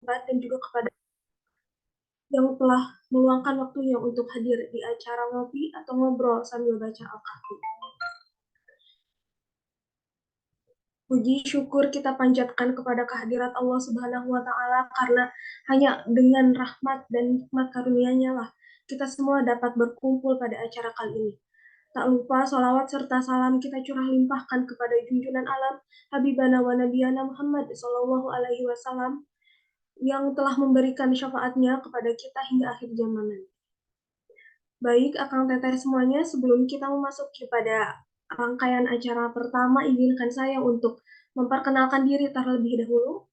dan juga kepada yang telah meluangkan waktunya untuk hadir di acara ngopi atau ngobrol sambil baca Al-Kahfi. Puji syukur kita panjatkan kepada kehadirat Allah Subhanahu wa Ta'ala, karena hanya dengan rahmat dan nikmat karunia-Nya lah kita semua dapat berkumpul pada acara kali ini. Tak lupa salawat serta salam kita curah limpahkan kepada junjungan alam Habibana wa Nabiyana Muhammad Sallallahu Alaihi Wasallam yang telah memberikan syafaatnya kepada kita hingga akhir zaman. Baik, Akang Teteh semuanya, sebelum kita memasuki pada rangkaian acara pertama, izinkan saya untuk memperkenalkan diri terlebih dahulu.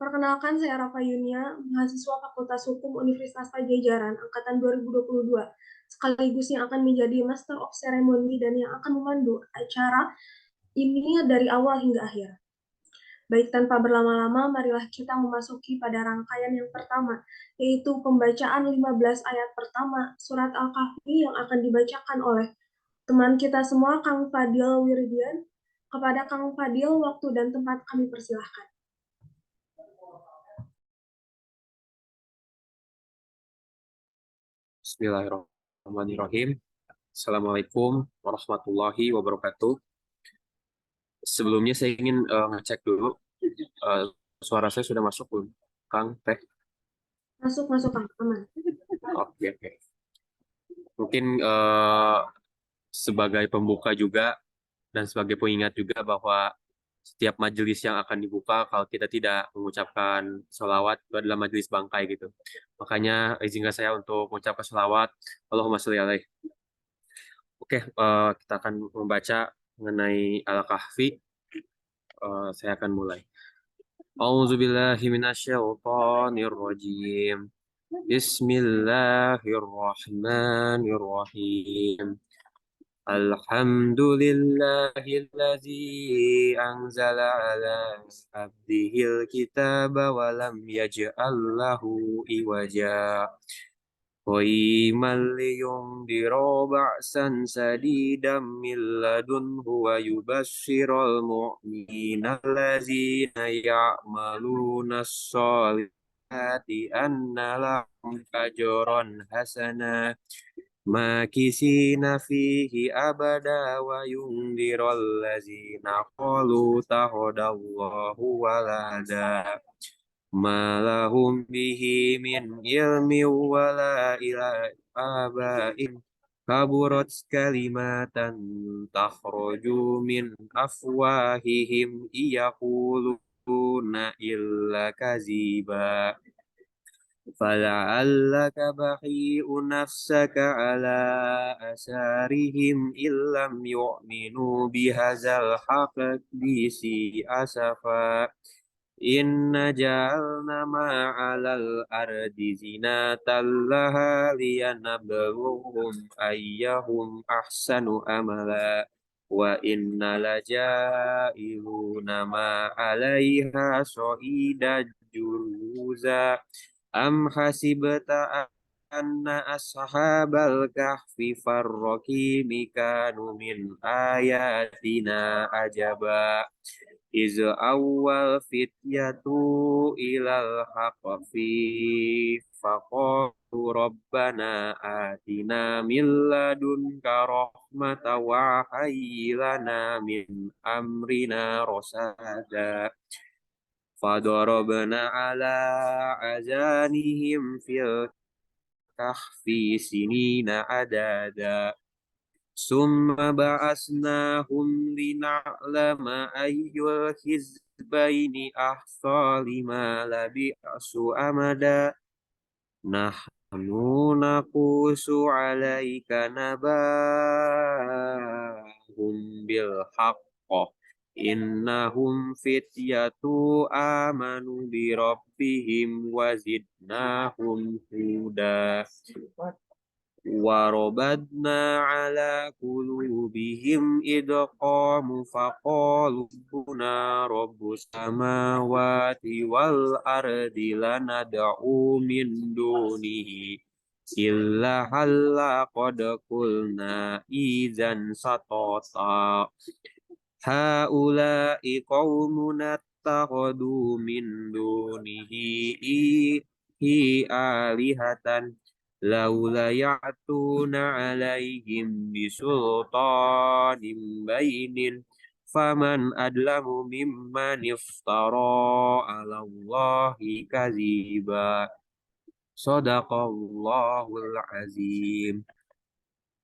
Perkenalkan, saya Rafa Yunia, mahasiswa Fakultas Hukum Universitas Pajajaran angkatan 2022, sekaligus yang akan menjadi Master of Ceremony dan yang akan memandu acara ini dari awal hingga akhir. Baik, tanpa berlama-lama, marilah kita memasuki pada rangkaian yang pertama, yaitu pembacaan 15 ayat pertama surat Al-Kahfi yang akan dibacakan oleh teman kita semua, Kang Fadil Wirdian. Kepada Kang Fadil, waktu dan tempat kami persilahkan. Bismillahirrahmanirrahim. Assalamualaikum warahmatullahi wabarakatuh. Sebelumnya saya ingin ngecek dulu suara saya sudah masuk belum, Kang Teh? Masuk, Kang. Aman. Oke. Mungkin sebagai pembuka juga dan sebagai pengingat juga bahwa setiap majelis yang akan dibuka, kalau kita tidak mengucapkan sholawat, itu adalah majelis bangkai gitu. Makanya izinkan saya untuk mengucapkan sholawat. Allahumma sholli alaih. Oke, kita akan membaca mengenai Al-Kahfi. Saya akan mulai. A'udzubillahi minasyaitonirrajim. Bismillahirrahmanirrahim. Alhamdulillahilladzi anzala ala abdihil kitaba wa lam yaj'al lahu iwaja. قيما لينذر بأسا شديدا من لدنه ويبشر المؤمنين الذين يعملون الصالحات أن لهم أجرا حسنا ماكثين فيه أبدا وينذر الذين قالوا اتخذ الله ولدا ما لهم به من علم ولا إلى آبائهم كبرت كلمة تخرج من أفواههم يقولون إلا كذبا فلعلك بخيء نفسك على أثارهم إن لم يؤمنوا بهذا الحديث أسفا إن جعلنا ما على الأرض زينة لها لينبلوهم أيهم أحسن أملا وإن لجائلون ما عليها صعيدا جرزا أم حسبت أن أصحاب الكهف والرقيم كانوا من آياتنا عجبا إذ أول فتية إلى الحقف فقالوا ربنا آتنا من لدنك رحمة وهيئ لنا من أمرنا رشدا فضربنا على آذانهم في الكهف سنين عددا ثم بعثناهم لنعلم أي الحزبين أحصى لما لبثوا أمدا نحن نقص عليك نبأهم بالحق إنهم فتية آمنوا بربهم وزدناهم هدى وربطنا على قلوبهم إذ قاموا فقالوا ربنا رب السماوات والأرض لندعو من دونه إلا هل قد قلنا إذا شططا هؤلاء قومنا اتخذوا من دونه آلهة لولا يأتون عليهم بسلطان بين فمن أظلم ممن افترى على الله كذبا Sadaqallahul azim.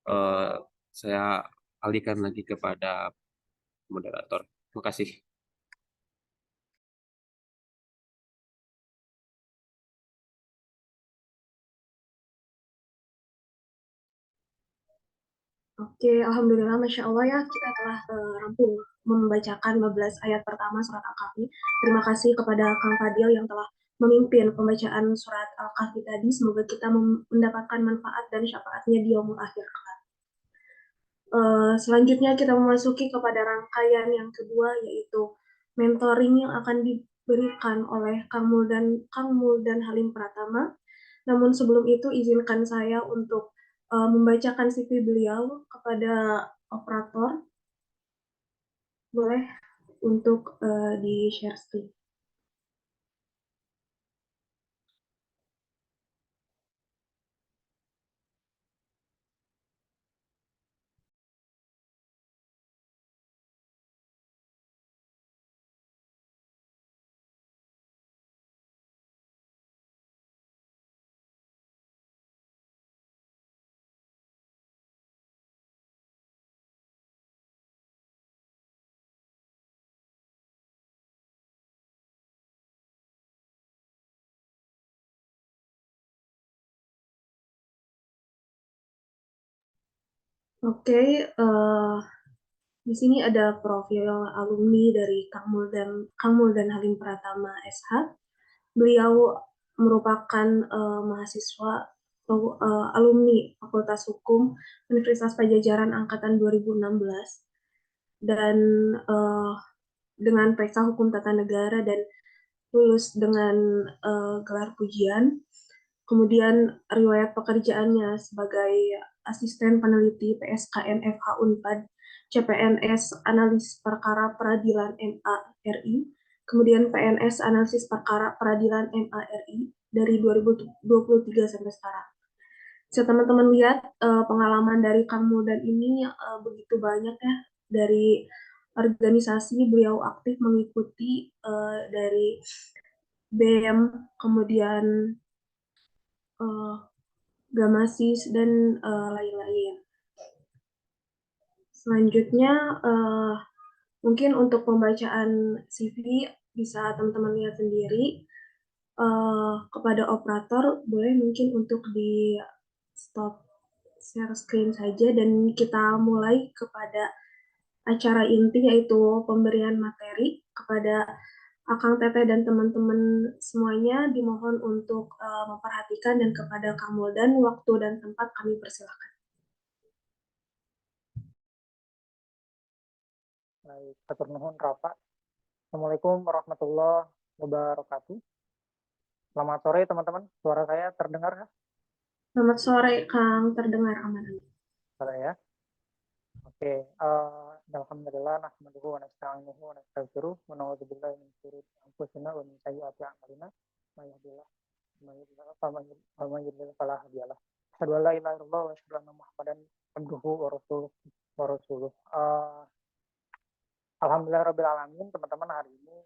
Eh, saya alihkan lagi kepada moderator. Terima kasih. Oke, Alhamdulillah, Masya Allah ya, kita telah rampung membacakan 15 ayat pertama surat Al-Kahfi. Terima kasih kepada Kang Fadil yang telah memimpin pembacaan surat Al-Kahfi tadi. Semoga kita mendapatkan manfaat dan syafaatnya di yaumul akhir. Selanjutnya kita memasuki kepada rangkaian yang kedua, yaitu mentoring yang akan diberikan oleh Kang Mul dan Halim Pratama. Namun sebelum itu izinkan saya untuk membacakan CV beliau kepada operator. Boleh untuk di-share screen. Oke, di sini ada profil alumni dari Kang Mul dan Halim Pratama SH. Beliau merupakan mahasiswa atau alumni Fakultas Hukum Universitas Pajajaran angkatan 2016 dan dengan periksa hukum tata negara dan lulus dengan gelar pujian. Kemudian riwayat pekerjaannya sebagai asisten peneliti PSKN FH Unpad, CPNS Analis Perkara Peradilan MA RI, kemudian PNS Analisis Perkara Peradilan MA RI dari 2023 sampai sekarang. Bisa teman-teman lihat pengalaman dari Kang Muldan ini begitu banyak ya, dari organisasi beliau aktif mengikuti dari BEM, kemudian Gamasis, dan lain-lain. Selanjutnya, mungkin untuk pembacaan CV bisa teman-teman lihat sendiri. Kepada operator, boleh mungkin untuk di stop share screen saja dan kita mulai kepada acara inti, yaitu pemberian materi kepada Akang Teteh dan teman-teman semuanya. Dimohon untuk memperhatikan, dan kepada Kang Muldan, waktu dan tempat kami persilakan. Baik, atur nuhun Rafa. Assalamualaikum warahmatullahi wabarakatuh. Selamat sore teman-teman. Suara saya terdengar kah? Selamat sore Kang, terdengar aman. Suara ya. Oke, alhamdulillah nahmaduhu wa nasta'inuhu wa nastaghfiruh wa na'udzu billahi min syururi anfusina wa min sayyiati a'malina. May yahdihillahu fala mudilla lahu. Asyhadu an la ilaha illallah wa asyhadu anna Muhammadan abduhu wa rasuluh. Alhamdulillah rabbil alamin, teman-teman, hari ini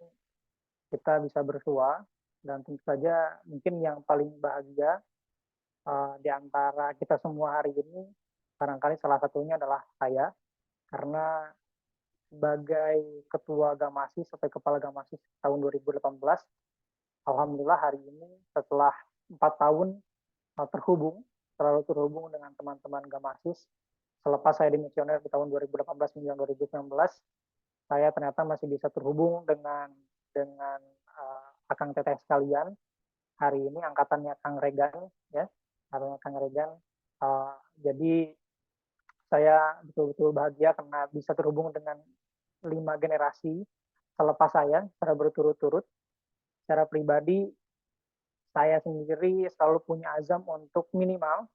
kita bisa bersua, dan tentu saja mungkin yang paling bahagia di antara kita semua hari ini barangkali salah satunya adalah saya, karena sebagai ketua Gamasis atau kepala Gamasis tahun 2018, alhamdulillah hari ini setelah 4 tahun selalu terhubung dengan teman-teman Gamasis. Selepas saya dimisioner di tahun 2018 hingga 2019, saya ternyata masih bisa terhubung dengan Akang Teteh sekalian. Hari ini angkatannya Kang Regan, ya, angkatannya Kang Regan. Jadi saya betul-betul bahagia karena bisa terhubung dengan 5 generasi selepas saya secara berturut-turut. Secara pribadi, saya sendiri selalu punya azam untuk minimal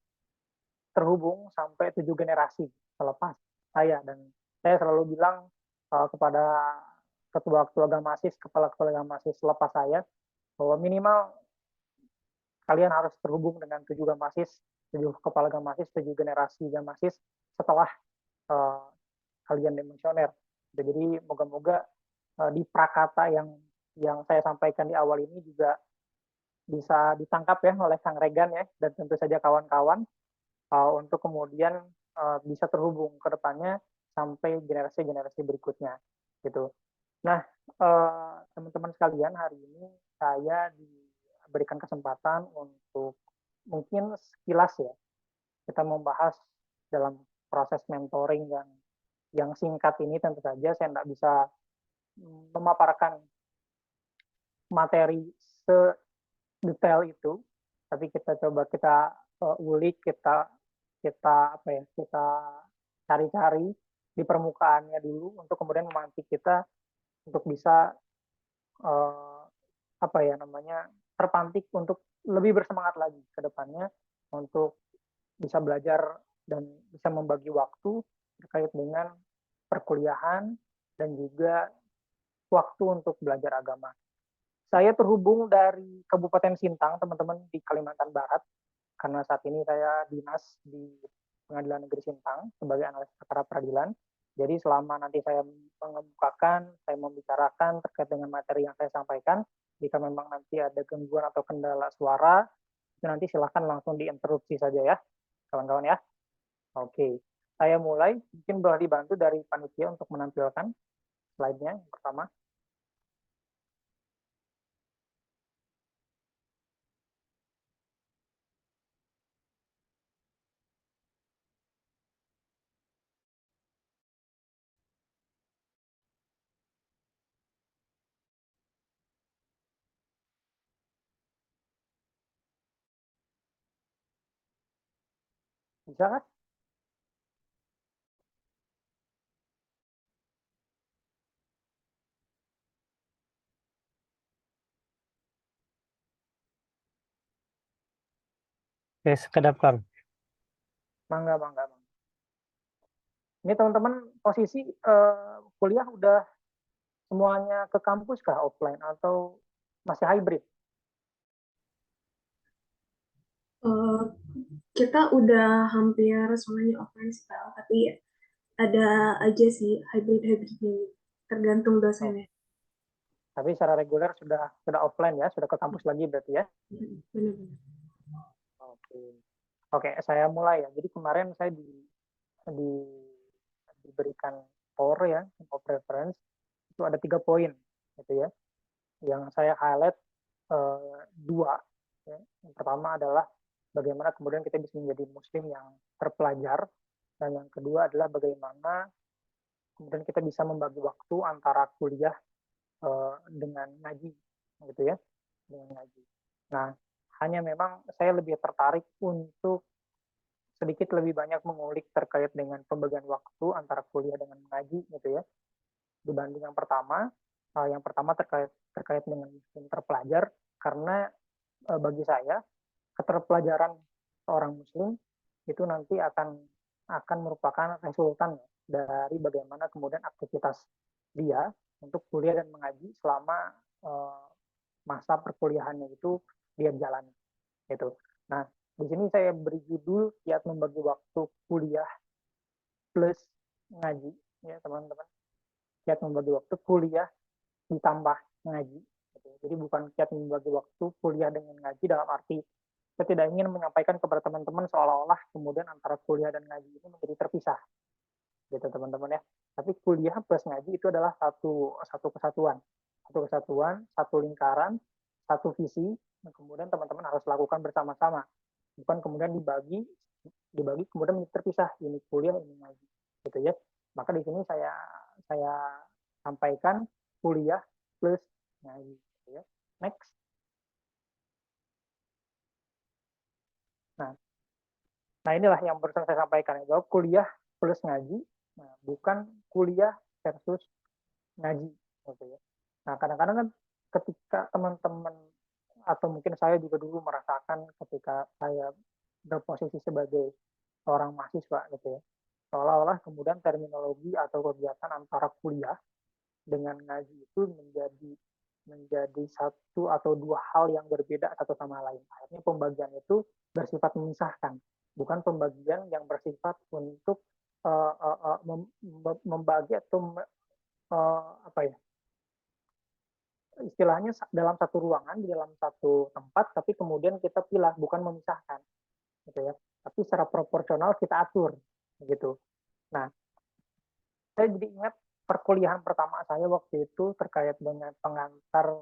terhubung sampai 7 generasi selepas saya, dan saya selalu bilang kepada ketua-ketua Gamasis, kepala-kepala Gamasis selepas saya, bahwa minimal kalian harus terhubung dengan 7 Gamasis, 7 kepala Gamasis, 7 generasi Gamasis setelah kalian demisioner. Jadi moga-moga di prakata yang saya sampaikan di awal ini juga bisa ditangkap ya oleh Kang Regan ya, dan tentu saja kawan-kawan untuk kemudian bisa terhubung ke depannya sampai generasi-generasi berikutnya gitu. Nah, teman-teman sekalian, hari ini saya diberikan kesempatan untuk mungkin sekilas ya kita membahas dalam proses mentoring yang singkat ini. Tentu saja saya tidak bisa memaparkan materi sedetail itu, tapi kita coba ulik, kita cari-cari di permukaannya dulu untuk kemudian memantik kita untuk bisa terpantik untuk lebih bersemangat lagi ke depannya untuk bisa belajar dan bisa membagi waktu terkait dengan perkuliahan dan juga waktu untuk belajar agama. Saya terhubung dari Kabupaten Sintang, teman-teman, di Kalimantan Barat, karena saat ini saya dinas di Pengadilan Negeri Sintang sebagai analis perkara peradilan. Jadi selama nanti saya mengemukakan, saya membicarakan terkait dengan materi yang saya sampaikan, jika memang nanti ada gangguan atau kendala suara, nanti silahkan langsung diinterupsi saja ya, kawan-kawan ya. Oke, saya mulai. Mungkin boleh dibantu dari panitia untuk menampilkan slide-nya yang pertama. Bisa kan? Oke, sekedap Kang. Mangga. Ini teman-teman posisi kuliah udah semuanya ke kampus kah, offline atau masih hybrid? Kita udah hampir semuanya offline sekarang, tapi ada aja sih hybrid-hybridnya, tergantung dosennya. Tapi secara reguler sudah offline ya, sudah ke kampus lagi berarti ya? Benar-benar. Oke, saya mulai ya. Jadi kemarin saya diberikan power ya, of reference, itu ada 3 poin gitu ya. Yang saya highlight 2. Ya. Yang pertama adalah bagaimana kemudian kita bisa menjadi muslim yang terpelajar, dan yang kedua adalah bagaimana kemudian kita bisa membagi waktu antara kuliah dengan ngaji gitu ya, dengan ngaji. Nah, hanya memang saya lebih tertarik untuk sedikit lebih banyak mengulik terkait dengan pembagian waktu antara kuliah dengan mengaji gitu ya, dibanding yang pertama. Yang pertama terkait dengan muslim terpelajar, karena bagi saya keterpelajaran seorang muslim itu nanti akan merupakan resultan dari bagaimana kemudian aktivitas dia untuk kuliah dan mengaji selama masa perkuliahannya itu dia jalani gitu. Nah, di sini saya beri judul kiat membagi waktu kuliah plus ngaji ya teman-teman. Kiat membagi waktu kuliah ditambah ngaji. Jadi bukan kiat membagi waktu kuliah dengan ngaji dalam arti saya tidak ingin menyampaikan kepada teman-teman seolah-olah kemudian antara kuliah dan ngaji ini menjadi terpisah gitu teman-teman ya. Tapi kuliah plus ngaji itu adalah satu kesatuan, satu lingkaran, satu visi yang kemudian teman-teman harus lakukan bersama-sama, bukan kemudian dibagi kemudian terpisah, ini kuliah ini ngaji gitu ya. Maka di sini saya sampaikan kuliah plus ngaji gitu ya. Next. Nah inilah yang barusan saya sampaikan, bahwa kuliah plus ngaji, nah, bukan kuliah versus ngaji gitu ya. Nah kadang-kadang kan ketika teman-teman atau mungkin saya juga dulu merasakan ketika saya berposisi sebagai seorang mahasiswa gitu ya, seolah-olah kemudian terminologi atau kegiatan antara kuliah dengan ngaji itu menjadi satu atau dua hal yang berbeda satu sama lain. Akhirnya pembagian itu bersifat memisahkan, bukan pembagian yang bersifat untuk membagi atau apa ya, istilahnya dalam satu ruangan, di dalam satu tempat, tapi kemudian kita pilah, bukan memisahkan, gitu ya. Tapi secara proporsional kita atur, gitu. Nah, saya jadi ingat perkuliahan pertama saya waktu itu terkait dengan pengantar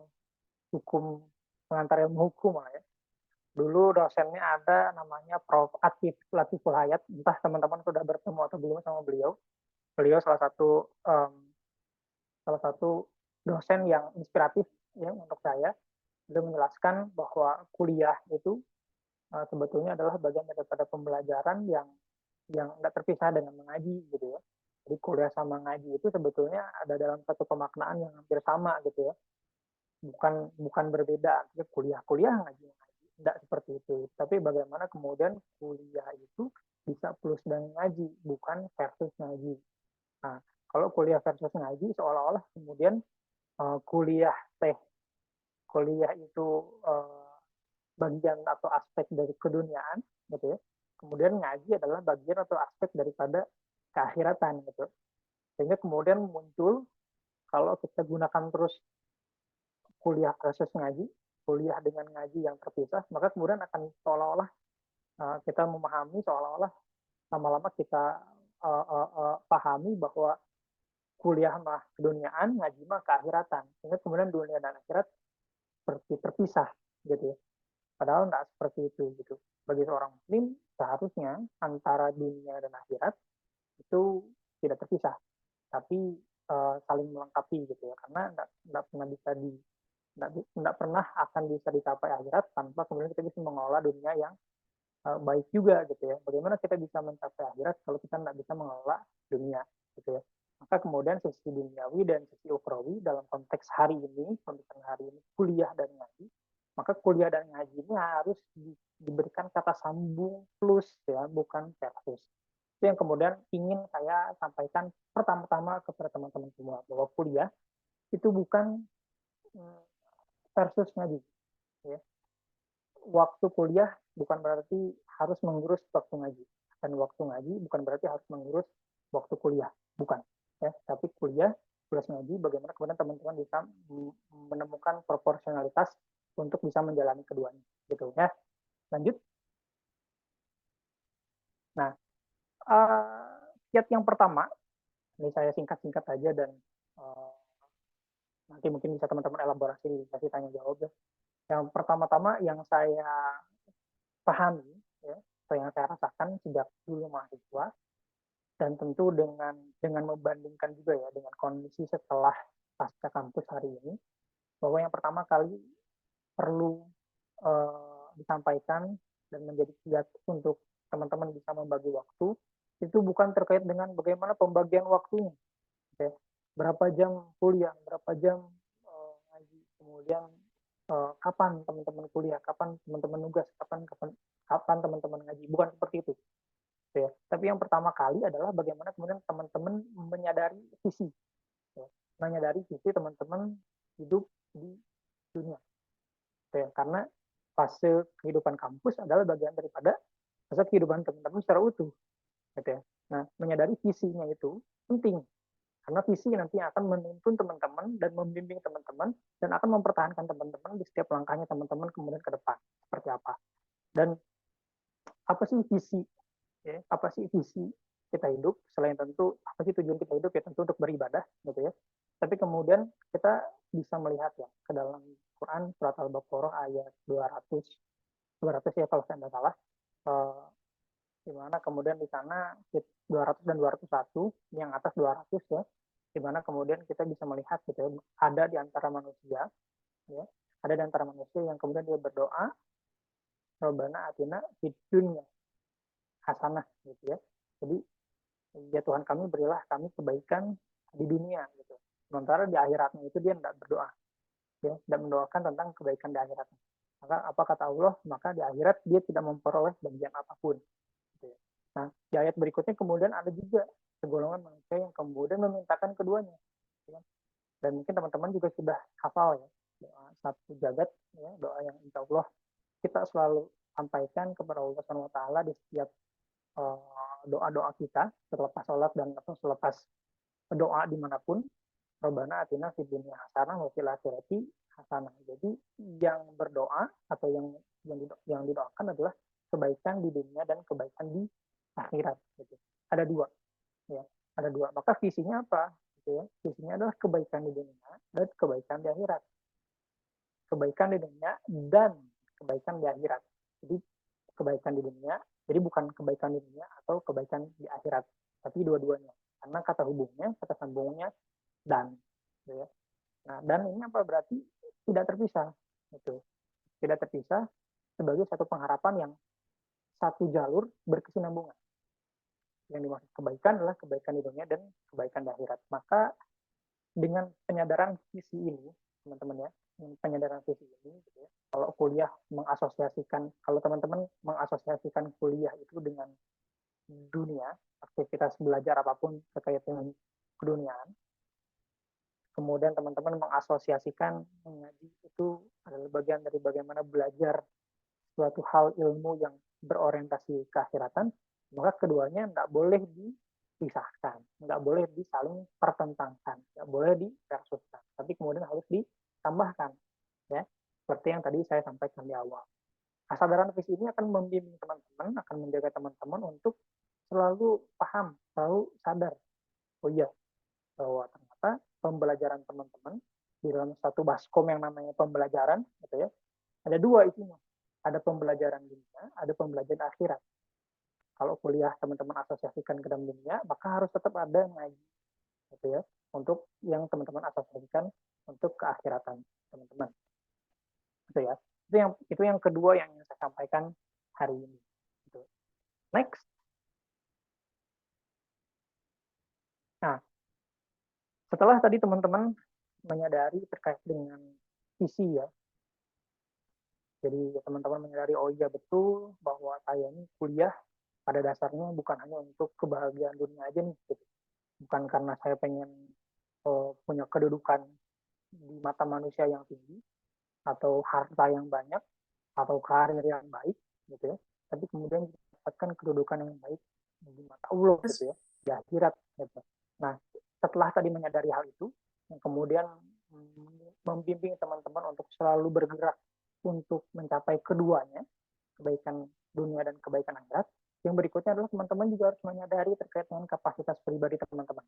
hukum, pengantar ilmu hukum lah ya. Dulu dosennya ada namanya Prof. Atif Latiful Hayat, entah teman-teman sudah bertemu atau belum sama beliau. Beliau salah satu dosen yang inspiratif ya untuk saya. Beliau menjelaskan bahwa kuliah itu sebetulnya adalah bagian daripada pembelajaran yang tidak terpisah dengan mengaji gitu ya. Jadi kuliah sama ngaji itu sebetulnya ada dalam satu pemaknaan yang hampir sama gitu ya. Bukan berbeda, kuliah ngaji tidak seperti itu. Tapi bagaimana kemudian kuliah itu bisa plus dan ngaji, bukan versus ngaji. Nah, kalau kuliah versus ngaji seolah-olah kemudian kuliah itu bagian atau aspek dari keduniaan gitu ya. Kemudian ngaji adalah bagian atau aspek daripada keakhiratan gitu. Sehingga kemudian muncul kalau kita gunakan terus kuliah versus ngaji, kuliah dengan ngaji yang terpisah, maka kemudian akan seolah-olah kita memahami, seolah-olah lama-lama kita pahami bahwa kuliah mah keduniaan, ngaji mah keakhiratan. Sehingga kemudian dunia dan akhirat seperti terpisah gitu ya. Padahal tidak seperti itu gitu. Bagi seorang muslim seharusnya antara dunia dan akhirat itu tidak terpisah, tapi saling melengkapi gitu ya. Karena tidak pernah bisa tidak pernah akan bisa dicapai akhirat tanpa kemudian kita bisa mengelola dunia yang baik juga gitu ya. Bagaimana kita bisa mencapai akhirat kalau kita tidak bisa mengelola dunia gitu ya. Maka kemudian sisi duniawi dan sisi ukhrawi dalam konteks hari ini, kuliah dan ngaji, maka kuliah dan ngaji ini harus diberikan kata sambung plus ya, bukan versus. Itu yang kemudian ingin saya sampaikan pertama-tama kepada teman-teman semua, bahwa kuliah itu bukan versus ngaji ya. Waktu kuliah bukan berarti harus mengurus waktu ngaji, dan waktu ngaji bukan berarti harus mengurus waktu kuliah, bukan ya. Tapi kuliah plus ngaji, bagaimana kemudian teman-teman bisa menemukan proporsionalitas untuk bisa menjalani keduanya gitu ya. Lanjut. Nah, kiat yang pertama ini saya singkat-singkat aja dan nanti mungkin bisa teman-teman elaborasi di sesi tanya jawab ya. Yang pertama-tama yang saya pahami ya, atau yang saya rasakan sejak dulu mahasiswa, dan tentu dengan membandingkan juga ya dengan kondisi setelah pasca kampus hari ini, bahwa yang pertama kali perlu disampaikan dan menjadi kiat untuk teman-teman bisa membagi waktu, itu bukan terkait dengan bagaimana pembagian waktunya. Ya. Berapa jam kuliah, berapa jam ngaji, kemudian kapan teman-teman kuliah, kapan teman-teman nugas, kapan teman-teman ngaji. Bukan seperti itu. Ya. Tapi yang pertama kali adalah bagaimana kemudian teman-teman menyadari visi. Ya. Menyadari visi teman-teman hidup di dunia. Ya. Karena fase kehidupan kampus adalah bagian daripada fase kehidupan teman-teman secara utuh. Ya. Nah, menyadari visinya itu penting. Karena visi nanti akan menuntun teman-teman dan membimbing teman-teman dan akan mempertahankan teman-teman di setiap langkahnya teman-teman kemudian ke depan. Seperti apa. Dan apa sih visi? Ya, apa sih visi kita hidup? Selain tentu, apa sih tujuan kita hidup? Ya tentu untuk beribadah. Gitu ya. Tapi kemudian kita bisa melihat ya ke dalam Quran surat Al-Baqarah ayat 200 ya kalau saya tidak salah. Di mana kemudian di sana 200 dan 201, yang atas 200 ya, di mana kemudian kita bisa melihat gitu ya, ada di antara manusia ya, ada di antara manusia yang kemudian dia berdoa, Rabbana atina fid dunya hasanah gitu ya. Jadi ya Tuhan kami, berilah kami kebaikan di dunia gitu. Sementara di akhiratnya itu dia tidak berdoa. Ya, tidak mendoakan tentang kebaikan di akhiratnya. Maka apa kata Allah? Maka di akhirat dia tidak memperoleh bagian apapun. Gitu ya. Nah, di ayat berikutnya kemudian ada juga segolongan manusia yang kemudian memintakan keduanya. Ya. Dan mungkin teman-teman juga sudah hafal ya doa satu jagat, ya, doa yang insya Allah kita selalu sampaikan kepada Allah Subhanahu Wa Taala di setiap doa-doa kita selepas sholat dan atau selepas doa dimanapun. Rabbana atina fid dunya hasanah wa fil akhirati hasanah. Jadi yang berdoa atau yang didoakan adalah kebaikan di dunia dan kebaikan di akhirat. Gitu. Ada dua, ya. Ada dua. Maka visinya apa? Gitu ya. Visinya adalah kebaikan di dunia dan kebaikan di akhirat. Kebaikan di dunia dan kebaikan di akhirat. Jadi kebaikan di dunia, jadi bukan kebaikan di dunia atau kebaikan di akhirat, tapi dua-duanya. Karena kata hubungnya, kata sambungnya dan, gitu ya. Nah, dan ini apa berarti tidak terpisah, gitu. Tidak terpisah sebagai satu pengharapan yang satu jalur berkesinambungan. Yang dimaksud kebaikan adalah kebaikan di dunia dan kebaikan di akhirat. Maka dengan penyadaran visi ini, teman-teman ya, dengan penyadaran visi ini, gitu ya, kalau kuliah mengasosiasikan, kalau teman-teman mengasosiasikan kuliah itu dengan dunia, aktivitas belajar apapun terkait dengan keduniaan, kemudian teman-teman mengasosiasikan mengaji itu adalah bagian dari bagaimana belajar suatu hal ilmu yang berorientasi keakhiratan, maka keduanya tidak boleh dipisahkan, nggak boleh disaling pertentangkan, nggak boleh diversuskan, tapi kemudian harus ditambahkan, ya, seperti yang tadi saya sampaikan di awal. Kesadaran visi ini akan membimbing teman-teman, akan menjaga teman-teman untuk selalu paham, selalu sadar, oh iya, bahwa ternyata pembelajaran teman-teman di dalam satu baskom yang namanya pembelajaran, gitu ya, ada dua isinya. Ada pembelajaran dunia, ada pembelajaran akhirat. Kalau kuliah teman-teman asosiasikan ke dalam dunia, maka harus tetap ada ngaji, gitu ya, untuk yang teman-teman asosiasikan untuk keakhiratan teman-teman, gitu ya. Itu yang kedua yang ingin saya sampaikan hari ini. Gitu. Next. Nah, setelah tadi teman-teman menyadari terkait dengan visi ya, jadi teman-teman menyadari, oh iya betul bahwa saya ini kuliah pada dasarnya bukan hanya untuk kebahagiaan dunia aja nih, gitu. Bukan karena saya pengen punya kedudukan di mata manusia yang tinggi, atau harta yang banyak, atau karir yang baik, gitu ya. Tapi kemudian dapatkan kedudukan yang baik di mata Allah, gitu ya, di akhirat, gitu. Nah, setelah tadi menyadari hal itu, yang kemudian membimbing teman-teman untuk selalu bergerak untuk mencapai keduanya, kebaikan dunia dan kebaikan akhirat. Yang berikutnya adalah teman-teman juga harus menyadari terkait dengan kapasitas pribadi teman-teman.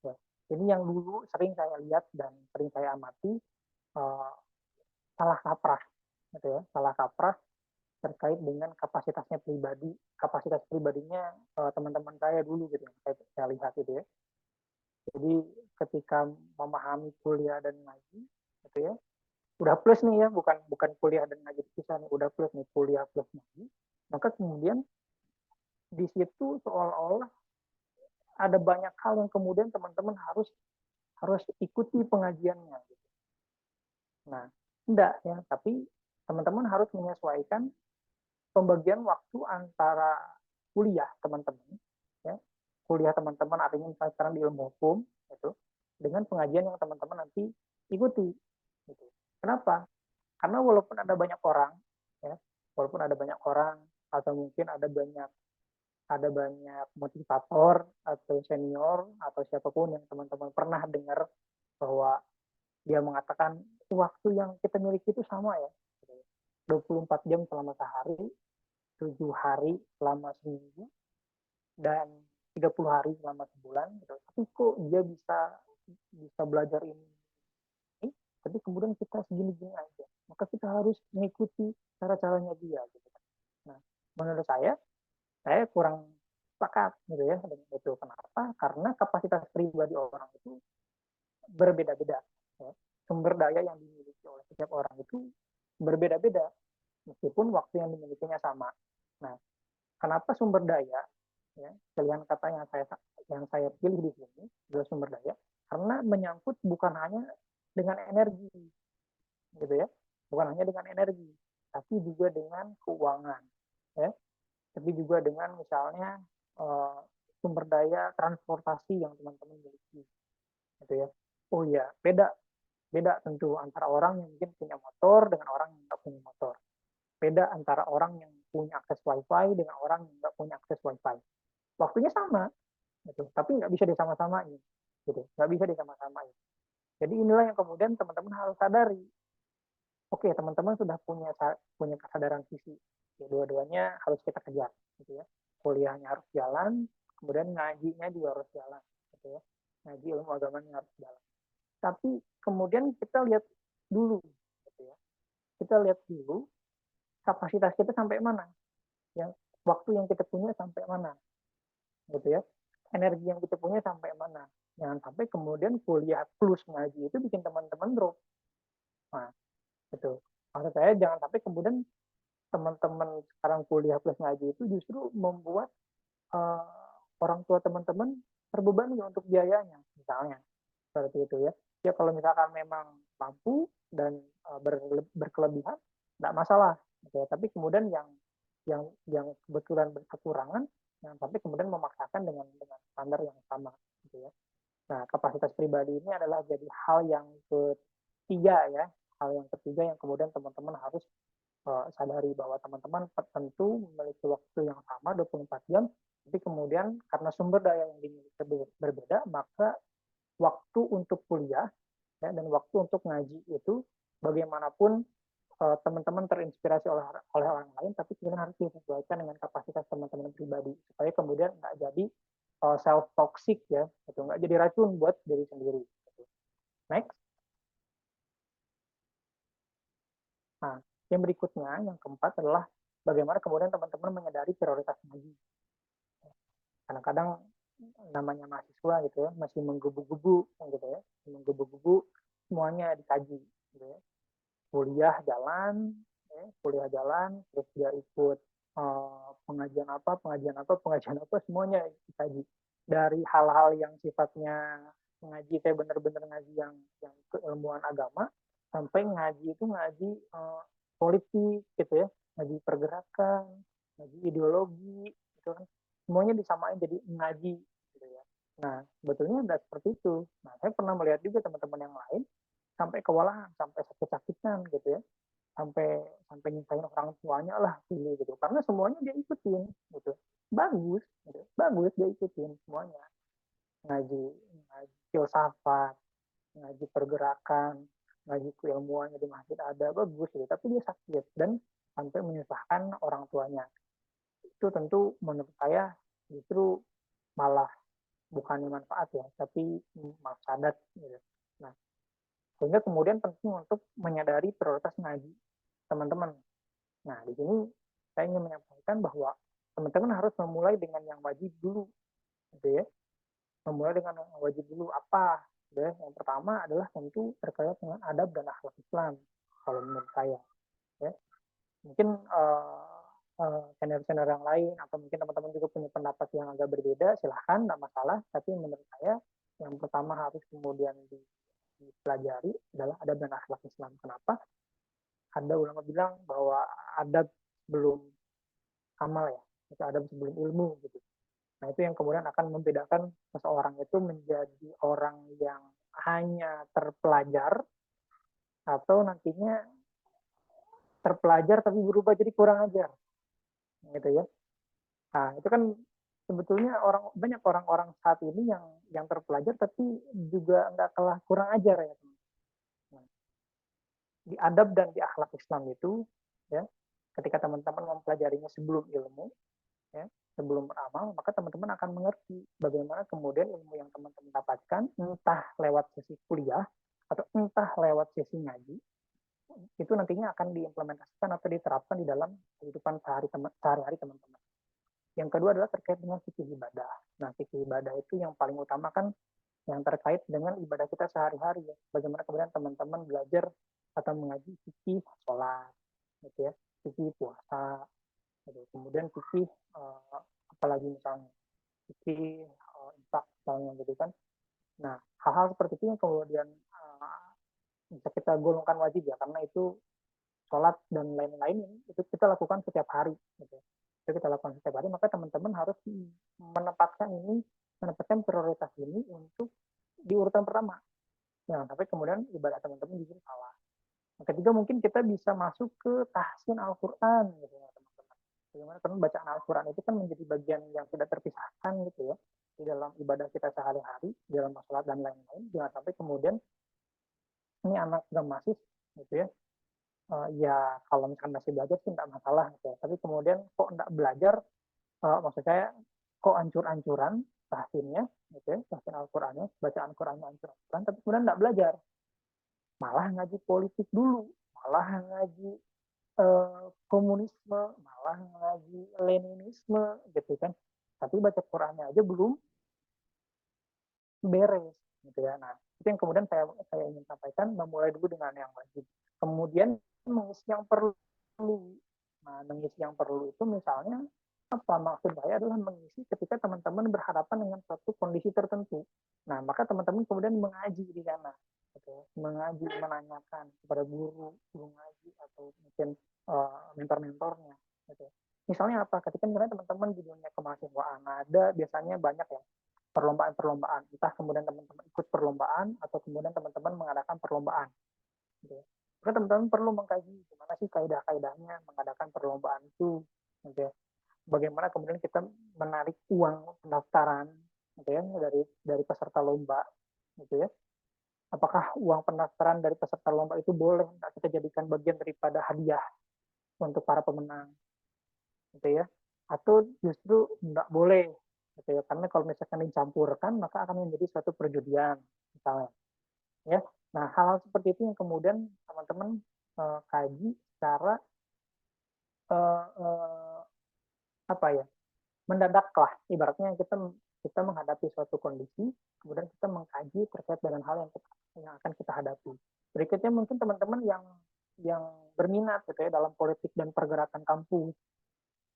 Ya. Ini yang dulu sering saya lihat dan sering saya amati, salah kaprah, gitu ya, salah kaprah terkait dengan kapasitasnya pribadi, kapasitas pribadinya teman-teman saya dulu, gitu, yang saya lihat, gitu ya. Jadi ketika memahami kuliah dan ngaji, gitu ya, udah plus nih ya, bukan kuliah dan ngaji bisa nih, udah plus nih, kuliah plus ngaji, maka kemudian di situ seolah-olah ada banyak hal yang kemudian teman-teman harus ikuti pengajiannya. Gitu. Nah, enggak ya, tapi teman-teman harus menyesuaikan pembagian waktu antara kuliah teman-teman, ya, kuliah teman-teman artinya misalnya sekarang di ilmu hukum, itu dengan pengajian yang teman-teman nanti ikuti. Gitu. Kenapa? Karena walaupun ada banyak orang, ya, walaupun ada banyak orang atau mungkin ada banyak motivator atau senior atau siapapun yang teman-teman pernah dengar bahwa dia mengatakan waktu yang kita miliki itu sama ya, 24 jam selama sehari, 7 hari selama seminggu, dan 30 hari selama sebulan, gitu. Tapi kok dia bisa belajar ini, tapi kemudian kita segini-gini aja, maka kita harus mengikuti cara-caranya dia, gitu. Nah, menurut saya kurang sepakat, gitu ya, dengan itu. Kenapa? Karena kapasitas pribadi orang itu berbeda-beda, ya. Sumber daya yang dimiliki oleh setiap orang itu berbeda-beda, meskipun waktu yang dimilikinya sama. Nah, kenapa sumber daya, ya, pilihan kata yang saya pilih di sini adalah sumber daya, karena menyangkut bukan hanya dengan energi, gitu ya, bukan hanya dengan energi, tapi juga dengan keuangan, ya, tapi juga dengan misalnya sumber daya transportasi yang teman-teman miliki, gitu ya. Oh iya, beda tentu antara orang yang mungkin punya motor dengan orang yang nggak punya motor. Beda antara orang yang punya akses wifi dengan orang yang nggak punya akses wifi. Waktunya sama, gitu. Tapi nggak bisa disama-samain, gitu. Nggak bisa disama-samain. Jadi inilah yang kemudian teman-teman harus sadari. Oke, teman-teman sudah punya kesadaran visi. Ya, dua-duanya harus kita kejar, gitu ya. Kuliahnya harus jalan, kemudian ngajinya juga harus jalan, gitu ya. Ngaji ilmu agamanya harus jalan. Tapi kemudian kita lihat dulu, gitu ya. Kita lihat dulu kapasitas kita sampai mana, yang waktu yang kita punya sampai mana, gitu ya. Energi yang kita punya sampai mana. Jangan sampai kemudian kuliah plus ngaji itu bikin teman-teman drop. Nah, itu. Maksud saya jangan sampai kemudian teman-teman sekarang kuliah plus ngaji itu justru membuat uh, orang tua teman-teman terbebani untuk biayanya, misalnya seperti itu ya. Ya kalau misalkan memang mampu dan berkelebihan, tidak masalah. Gitu ya. Tapi kemudian yang kebetulan berkekurangan, yang sampai kemudian memaksakan dengan standar yang sama. Gitu ya. Nah, kapasitas pribadi ini adalah jadi hal yang ketiga ya, hal yang ketiga yang kemudian teman-teman harus sadari bahwa teman-teman tentu memiliki waktu yang sama 24 jam, tapi kemudian karena sumber daya yang dimiliki berbeda, maka waktu untuk kuliah ya, dan waktu untuk ngaji itu bagaimanapun teman-teman terinspirasi oleh orang lain, tapi kemudian harus disesuaikan dengan kapasitas teman-teman pribadi supaya kemudian nggak jadi self toxic ya, gitu. Nggak jadi racun buat diri sendiri. Gitu. Next. Nah, yang berikutnya, yang keempat adalah bagaimana kemudian teman-teman menyadari prioritas ngaji. Kadang-kadang namanya mahasiswa gitu ya, masih menggebu-gebu gitu ya, menggebu-gebu semuanya dikaji gitu ya. Kuliah jalan, terus dia ikut pengajian apa, semuanya dikaji. Dari hal-hal yang sifatnya ngaji, kayak bener-bener ngaji yang keilmuan agama, sampai ngaji itu ngaji politik gitu ya, ngaji pergerakan, ngaji ideologi, gitu kan. Semuanya disamain jadi ngaji gitu ya. Nah, sebetulnya tidak seperti itu. Nah, saya pernah melihat juga teman-teman yang lain sampai kewalahan, sampai sakit-sakitan gitu ya, sampai nyintain orang tuanya lah gitu, karena semuanya dia ikutin gitu. Bagus dia ikutin semuanya, ngaji filsafat, ngaji pergerakan, ngaji keilmuannya di masjid ada, bagus gitu, tapi dia sakit dan sampai menyusahkan orang tuanya. Itu tentu menurut saya justru malah bukan manfaat ya, tapi mafsadat gitu. Nah, sehingga kemudian penting untuk menyadari prioritas ngaji teman-teman. Nah, di sini saya ingin menyampaikan bahwa teman-teman harus memulai dengan yang wajib dulu, gitu ya. Memulai dengan yang wajib dulu apa? Ya, yang pertama adalah tentu terkait dengan adab dan akhlak Islam, kalau menurut saya. Ya. Mungkin channel-channel yang lain atau mungkin teman-teman juga punya pendapat yang agak berbeda, silahkan, tidak masalah. Tapi menurut saya yang pertama harus kemudian dipelajari adalah adab dan akhlak Islam. Kenapa? Ada ulama bilang bahwa adab belum amal ya, itu adab sebelum ilmu gitu. Nah, itu yang kemudian akan membedakan seseorang itu menjadi orang yang hanya terpelajar atau nantinya terpelajar tapi berubah jadi kurang ajar, gitu ya. Nah, itu kan sebetulnya banyak orang-orang saat ini yang terpelajar tapi juga nggak kalah kurang ajar ya. Nah, di adab dan di akhlak Islam itu, ya, ketika teman-teman mempelajarinya sebelum ilmu, ya, sebelum beramal, maka teman-teman akan mengerti bagaimana kemudian ilmu yang teman-teman dapatkan, entah lewat sesi kuliah atau entah lewat sesi ngaji, itu nantinya akan diimplementasikan atau diterapkan di dalam kehidupan sehari-hari teman-teman. Yang kedua adalah terkait dengan fikih ibadah. Nah, fikih ibadah itu yang paling utama kan yang terkait dengan ibadah kita sehari-hari. Ya. Bagaimana kemudian teman-teman belajar atau mengaji fikih sholat, gitu ya, fikih puasa, gitu. Kemudian fikih apalagi misalnya fikih infak misalnya gitu kan. Nah, hal-hal seperti itu yang kemudian bisa kita golongkan wajib ya, karena itu sholat dan lain-lain itu kita lakukan setiap hari gitu. Itu kita lakukan setiap hari, maka teman-teman harus menempatkan prioritas ini untuk di urutan pertama Jangan sampai kemudian ibadah teman-teman justru salah. Yang ketiga mungkin kita bisa masuk ke tahsin Al-Quran gitu ya teman-teman. Bagaimana kan bacaan Al-Quran itu kan menjadi bagian yang tidak terpisahkan gitu ya di dalam ibadah kita sehari-hari, di dalam sholat dan lain-lain. Jangan sampai kemudian ini anak masih gitu ya. Ya kalau misalkan masih belajar sih tidak masalah gitu ya. Tapi kemudian kok tidak belajar, maksud saya kok ancur-ancuran tahsinnya gitu ya, tahsin Al-Qurannya, bacaan Qurannya ancur-ancuran, tapi kemudian tidak belajar. Malah ngaji politik dulu, malah ngaji komunisme, malah ngaji Leninisme gitu kan. Tapi baca Qurannya aja belum beres gitu ya. Nah, itu yang kemudian saya ingin sampaikan, memulai dulu dengan yang wajib. Kemudian mengisi yang perlu. Nah, mengisi yang perlu itu misalnya apa maksud saya adalah mengisi ketika teman-teman berhadapan dengan suatu kondisi tertentu. Nah, maka teman-teman kemudian mengaji di sana, gitu. Mengaji, menanyakan kepada guru ngaji atau mungkin mentor-mentornya. Gitu. Misalnya apa? Ketika misalnya teman-teman di dunia kemahasiswaan ada biasanya banyak ya perlombaan-perlombaan, entah kemudian teman-teman ikut perlombaan atau kemudian teman-teman mengadakan perlombaan. Gitu. Maka teman-teman perlu mengkaji gimana sih kaidah-kaidahnya mengadakan perlombaan itu. Gitu. Bagaimana kemudian kita menarik uang pendaftaran gitu ya, dari peserta lomba. Gitu ya. Apakah uang pendaftaran dari peserta lomba itu boleh kita jadikan bagian daripada hadiah untuk para pemenang. Gitu ya. Atau justru tidak boleh gitu ya, karena kalau misalkan dicampurkan maka akan menjadi suatu perjudian misalnya ya. Nah, hal-hal seperti itu yang kemudian teman-teman kaji secara apa ya, mendadak lah ibaratnya kita kita menghadapi suatu kondisi kemudian kita mengkaji terkait dengan hal yang akan kita hadapi. Berikutnya mungkin teman-teman yang berminat gitu ya dalam politik dan pergerakan kampus.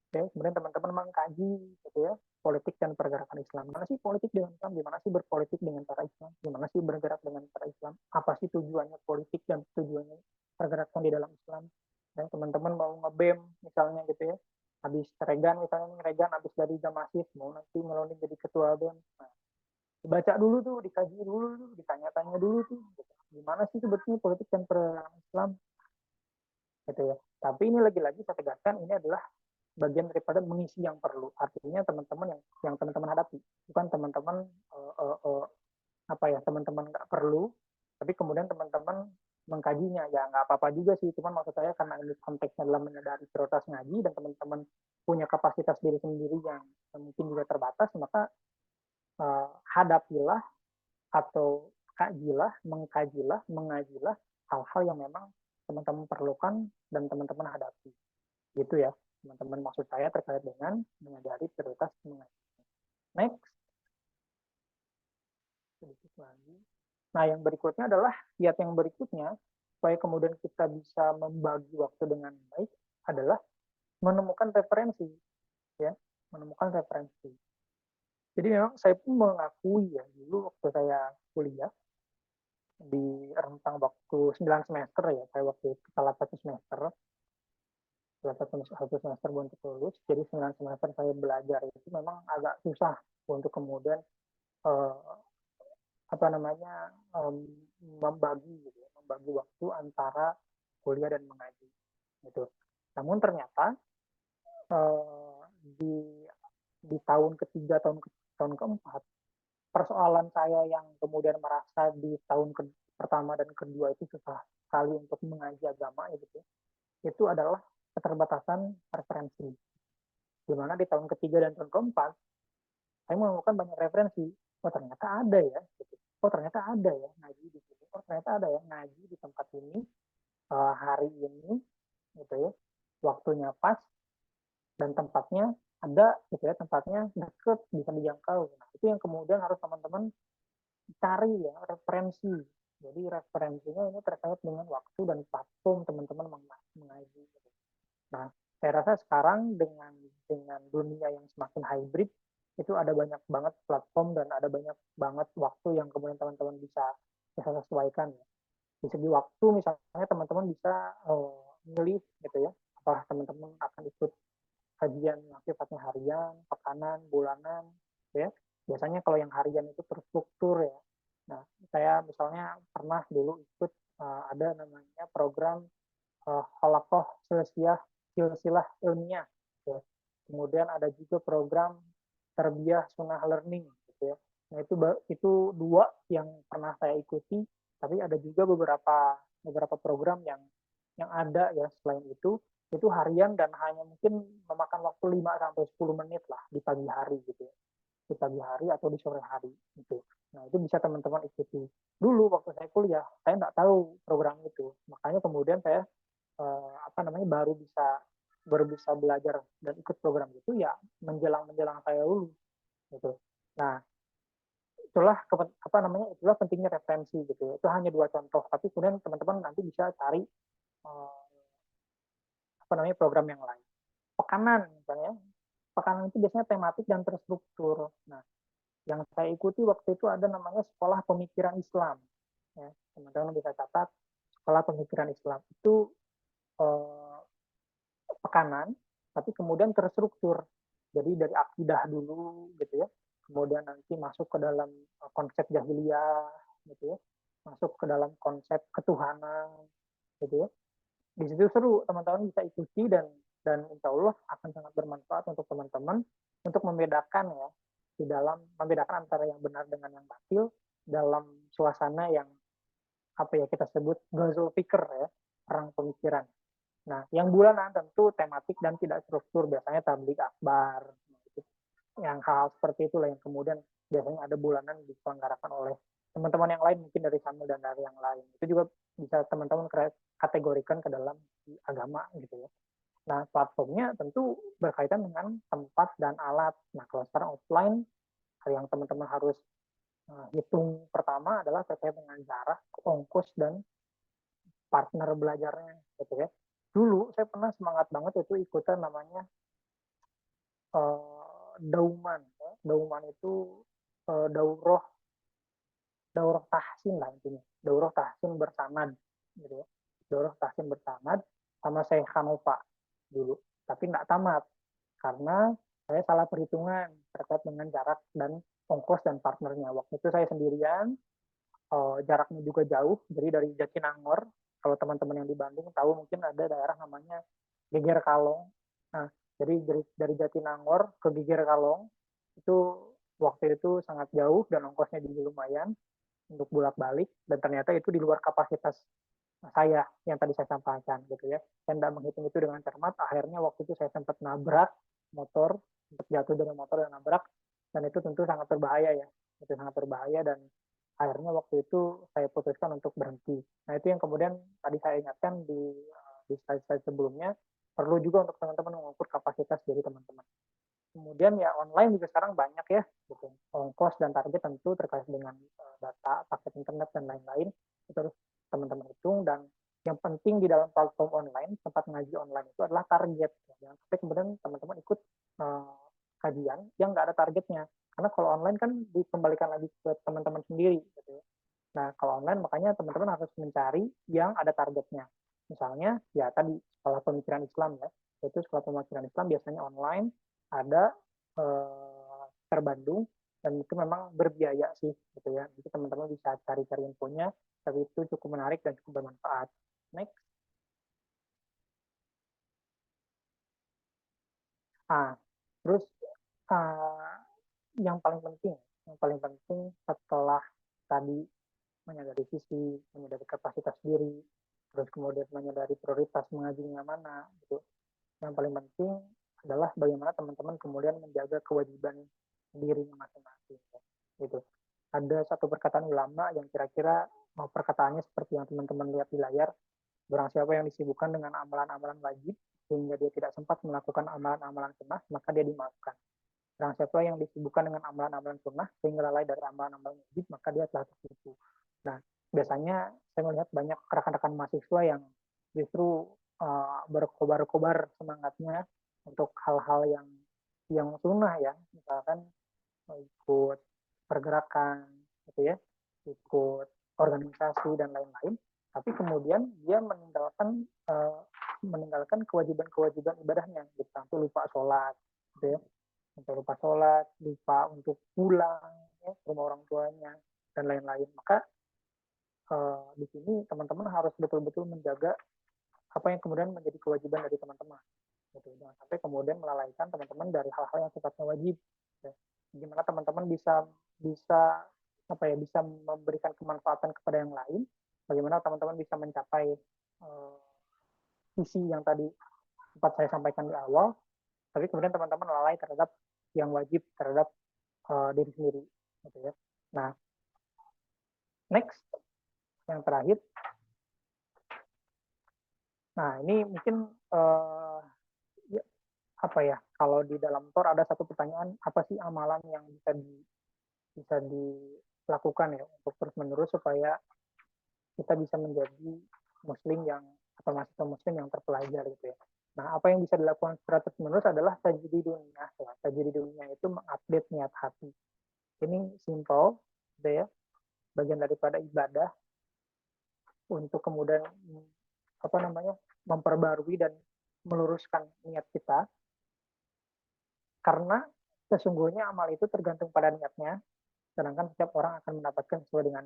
Oke, kemudian teman-teman mengkaji gitu ya politik dan pergerakan Islam. Gimana sih politik dengan Islam? Gimana sih berpolitik dengan cara Islam? Gimana sih bergerak dengan cara Islam? Apa sih tujuannya politik dan tujuannya pergerakan di dalam Islam? Dan teman-teman mau ngebem misalnya gitu ya, habis Regan misalnya nih, Regan habis dari Jamasis mau nanti ngelonin jadi ketua BEM. Nah, dibaca dulu tuh, dikaji dulu tuh, ditanya-tanya dulu tuh. Gitu. Gimana sih sebetulnya politik dan pergerakan Islam? Gitu ya. Tapi ini lagi-lagi saya tegaskan ini adalah bagian daripada mengisi yang perlu. Artinya teman-teman yang teman-teman hadapi, bukan teman-teman apa ya teman-teman nggak perlu, tapi kemudian teman-teman mengkajinya ya nggak apa-apa juga sih. Cuman maksud saya karena ini konteksnya adalah menyadari prioritas ngaji dan teman-teman punya kapasitas diri sendiri yang mungkin juga terbatas, maka hadapilah atau kajilah, mengkajilah, mengajilah hal-hal yang memang teman-teman perlukan dan teman-teman hadapi. Gitu ya teman-teman, maksud saya terkait dengan menyadari prioritas mengaji. Next, sedikit lagi. Nah, yang berikutnya adalah kiat yang berikutnya supaya kemudian kita bisa membagi waktu dengan baik adalah menemukan referensi, ya, menemukan referensi. Jadi memang saya pun mengakui ya dulu waktu saya kuliah di rentang waktu 9 semester ya, saya waktu itu salah satu semester satu semester untuk lulus, jadi 9 semester saya belajar itu memang agak susah untuk kemudian apa namanya membagi gitu, membagi waktu antara kuliah dan mengaji gitu. Namun ternyata di tahun ketiga, tahun keempat, persoalan saya yang kemudian merasa di tahun pertama dan kedua itu susah sekali untuk mengaji agama gitu, itu adalah keterbatasan referensi. Di mana di tahun ketiga dan tahun keempat, saya menemukan banyak referensi. Oh ternyata ada ya, gitu. Oh ternyata ada ya ngaji di sini. Oh ternyata ada ya ngaji di tempat ini, hari ini, gitu ya. Waktunya pas dan tempatnya ada, gitu ya. Tempatnya deket, bisa dijangkau. Nah itu yang kemudian harus teman-teman cari ya referensi. Jadi referensinya ini terkait dengan waktu dan platform teman-teman mengaji. Gitu. Nah, saya rasa sekarang dengan dunia yang semakin hybrid, itu ada banyak banget platform dan ada banyak banget waktu yang kemudian teman-teman bisa sesuaikan. Di segi waktu misalnya teman-teman bisa milih gitu ya, apakah teman-teman akan ikut kajian yang sifatnya harian, pekanan, bulanan, ya. Biasanya kalau yang harian itu terstruktur ya. Nah, saya misalnya pernah dulu ikut ada namanya program Halakoh Silsilah Ilmiah, gitu. Kemudian ada juga program Tarbiyah Sunnah Learning, gitu ya. Nah itu dua yang pernah saya ikuti, tapi ada juga beberapa program yang ada ya selain itu harian dan hanya mungkin memakan waktu 5 sampai 10 menit lah di pagi hari gitu ya. Di pagi hari atau di sore hari gitu. Nah, itu bisa teman-teman ikuti. Dulu waktu saya kuliah, saya nggak tahu program itu. Makanya kemudian saya baru bisa belajar dan ikut program itu ya menjelang saya lulus gitu. Nah, itulah pentingnya referensi gitu. Itu hanya 2 contoh, tapi kemudian teman-teman nanti bisa cari program yang lain. Pekanan misalnya, pekanan itu biasanya tematik dan terstruktur. Nah, yang saya ikuti waktu itu ada namanya Sekolah Pemikiran Islam. Ya, teman-teman bisa catat, Sekolah Pemikiran Islam itu pekanan, tapi kemudian terstruktur. Jadi dari akidah dulu, gitu ya. Kemudian nanti masuk ke dalam konsep jahiliyah, gitu ya. Masuk ke dalam konsep ketuhanan, gitu ya. Di situ seru, teman-teman bisa ikuti dan insya Allah akan sangat bermanfaat untuk teman-teman untuk membedakan ya di dalam membedakan antara yang benar dengan yang batil dalam suasana yang kita sebut ghazul fikr ya, perang pemikiran. Nah, yang bulanan tentu tematik dan tidak struktur, biasanya tablik akbar. Yang hal seperti itulah yang kemudian biasanya ada bulanan diselenggarakan oleh teman-teman yang lain, mungkin dari Kamil dan dari yang lain. Itu juga bisa teman-teman kategorikan ke dalam agama gitu ya. Nah, platformnya tentu berkaitan dengan tempat dan alat. Nah, kalau sekarang offline, yang teman-teman harus hitung pertama adalah terkait dengan jarak, ongkos, dan partner belajarnya gitu ya. Dulu saya pernah semangat banget itu ikutan namanya dauman. Ya. Dauman itu daurah tahsin lah intinya. Daurah tahsin bersanad gitu ya. Daurah tahsin bersanad sama saya Hanofa dulu. Tapi nggak tamat karena saya salah perhitungan terkait dengan jarak dan ongkos dan partnernya. Waktu itu saya sendirian, jaraknya juga jauh, jadi dari Jatinangor, kalau teman-teman yang di Bandung tahu mungkin ada daerah namanya Geger Kalong. Nah, jadi dari Jatinangor ke Geger Kalong itu waktu itu sangat jauh dan ongkosnya juga lumayan untuk bolak-balik, dan ternyata itu di luar kapasitas saya yang tadi saya sampaikan gitu ya. Saya tidak menghitung itu dengan cermat, akhirnya waktu itu saya sempat nabrak motor, sempat jatuh dari motor dan nabrak, dan itu tentu sangat berbahaya ya. Itu sangat berbahaya dan akhirnya waktu itu saya putuskan untuk berhenti. Nah, itu yang kemudian tadi saya ingatkan di slide-slide sebelumnya, perlu juga untuk teman-teman mengukur kapasitas dari teman-teman. Kemudian ya online juga sekarang banyak ya, gitu. Ongkos dan target tentu terkait dengan data, paket internet dan lain-lain, itu harus teman-teman hitung. Dan yang penting di dalam platform online, tempat ngaji online itu adalah target. Jangan sampai kemudian teman-teman ikut kajian yang nggak ada targetnya. Karena kalau online kan dikembalikan lagi ke teman-teman sendiri. Gitu ya. Nah, kalau online makanya teman-teman harus mencari yang ada targetnya. Misalnya, ya tadi Sekolah Pemikiran Islam ya, yaitu Sekolah Pemikiran Islam biasanya online, ada terbandung, dan itu memang berbiaya sih, gitu ya. Jadi teman-teman bisa cari-cari infonya, tapi itu cukup menarik dan cukup bermanfaat. Next. Terus yang paling penting setelah tadi menyadari visi, menyadari kapasitas diri, terus kemudian menyadari prioritas mengajinya mana, gitu. Yang paling penting adalah bagaimana teman-teman kemudian menjaga kewajiban dirinya masing-masing. Gitu. Ada satu perkataan ulama yang kira-kira perkataannya seperti yang teman-teman lihat di layar, barang siapa yang disibukkan dengan amalan-amalan wajib, sehingga dia tidak sempat melakukan amalan-amalan sunnah, maka dia dimaafkan. Barang siapa yang disibukkan dengan amalan-amalan sunnah, sehingga lalai dari amalan-amalan wajib, maka dia telah tertipu. Nah, biasanya saya melihat banyak rekan-rekan mahasiswa yang justru berkobar-kobar semangatnya untuk hal-hal yang sunnah ya, misalkan ikut pergerakan, gitu ya, ikut organisasi dan lain-lain, tapi kemudian dia meninggalkan kewajiban-kewajiban ibadahnya, gitu. Sampai lupa sholat, gitu ya, sampai lupa sholat, lupa untuk pulang ya, ke rumah orang tuanya dan lain-lain. Maka di sini teman-teman harus betul-betul menjaga apa yang kemudian menjadi kewajiban dari teman-teman. Gitu. Jangan sampai kemudian melalaikan teman-teman dari hal-hal yang sifatnya wajib. Ya. Gimana teman-teman bisa bisa bisa memberikan kemanfaatan kepada yang lain, bagaimana teman-teman bisa mencapai visi yang tadi sempat saya sampaikan di awal, tapi kemudian teman-teman lalai terhadap yang wajib terhadap diri sendiri. Gitu ya. Nah, next, yang terakhir. Nah, ini mungkin kalau di dalam Tor ada satu pertanyaan, apa sih amalan yang bisa dilakukan ya untuk terus-menerus supaya kita bisa menjadi muslim atau mahasiswa muslim yang terpelajar gitu ya. Nah, apa yang bisa dilakukan secara terus-menerus adalah tajdidun niyah. Tajdidun niyah itu mengupdate niat hati. Ini simple gitu ya. Bagian daripada ibadah untuk kemudian memperbarui dan meluruskan niat kita. Karena sesungguhnya amal itu tergantung pada niatnya, sedangkan setiap orang akan mendapatkan sesuai dengan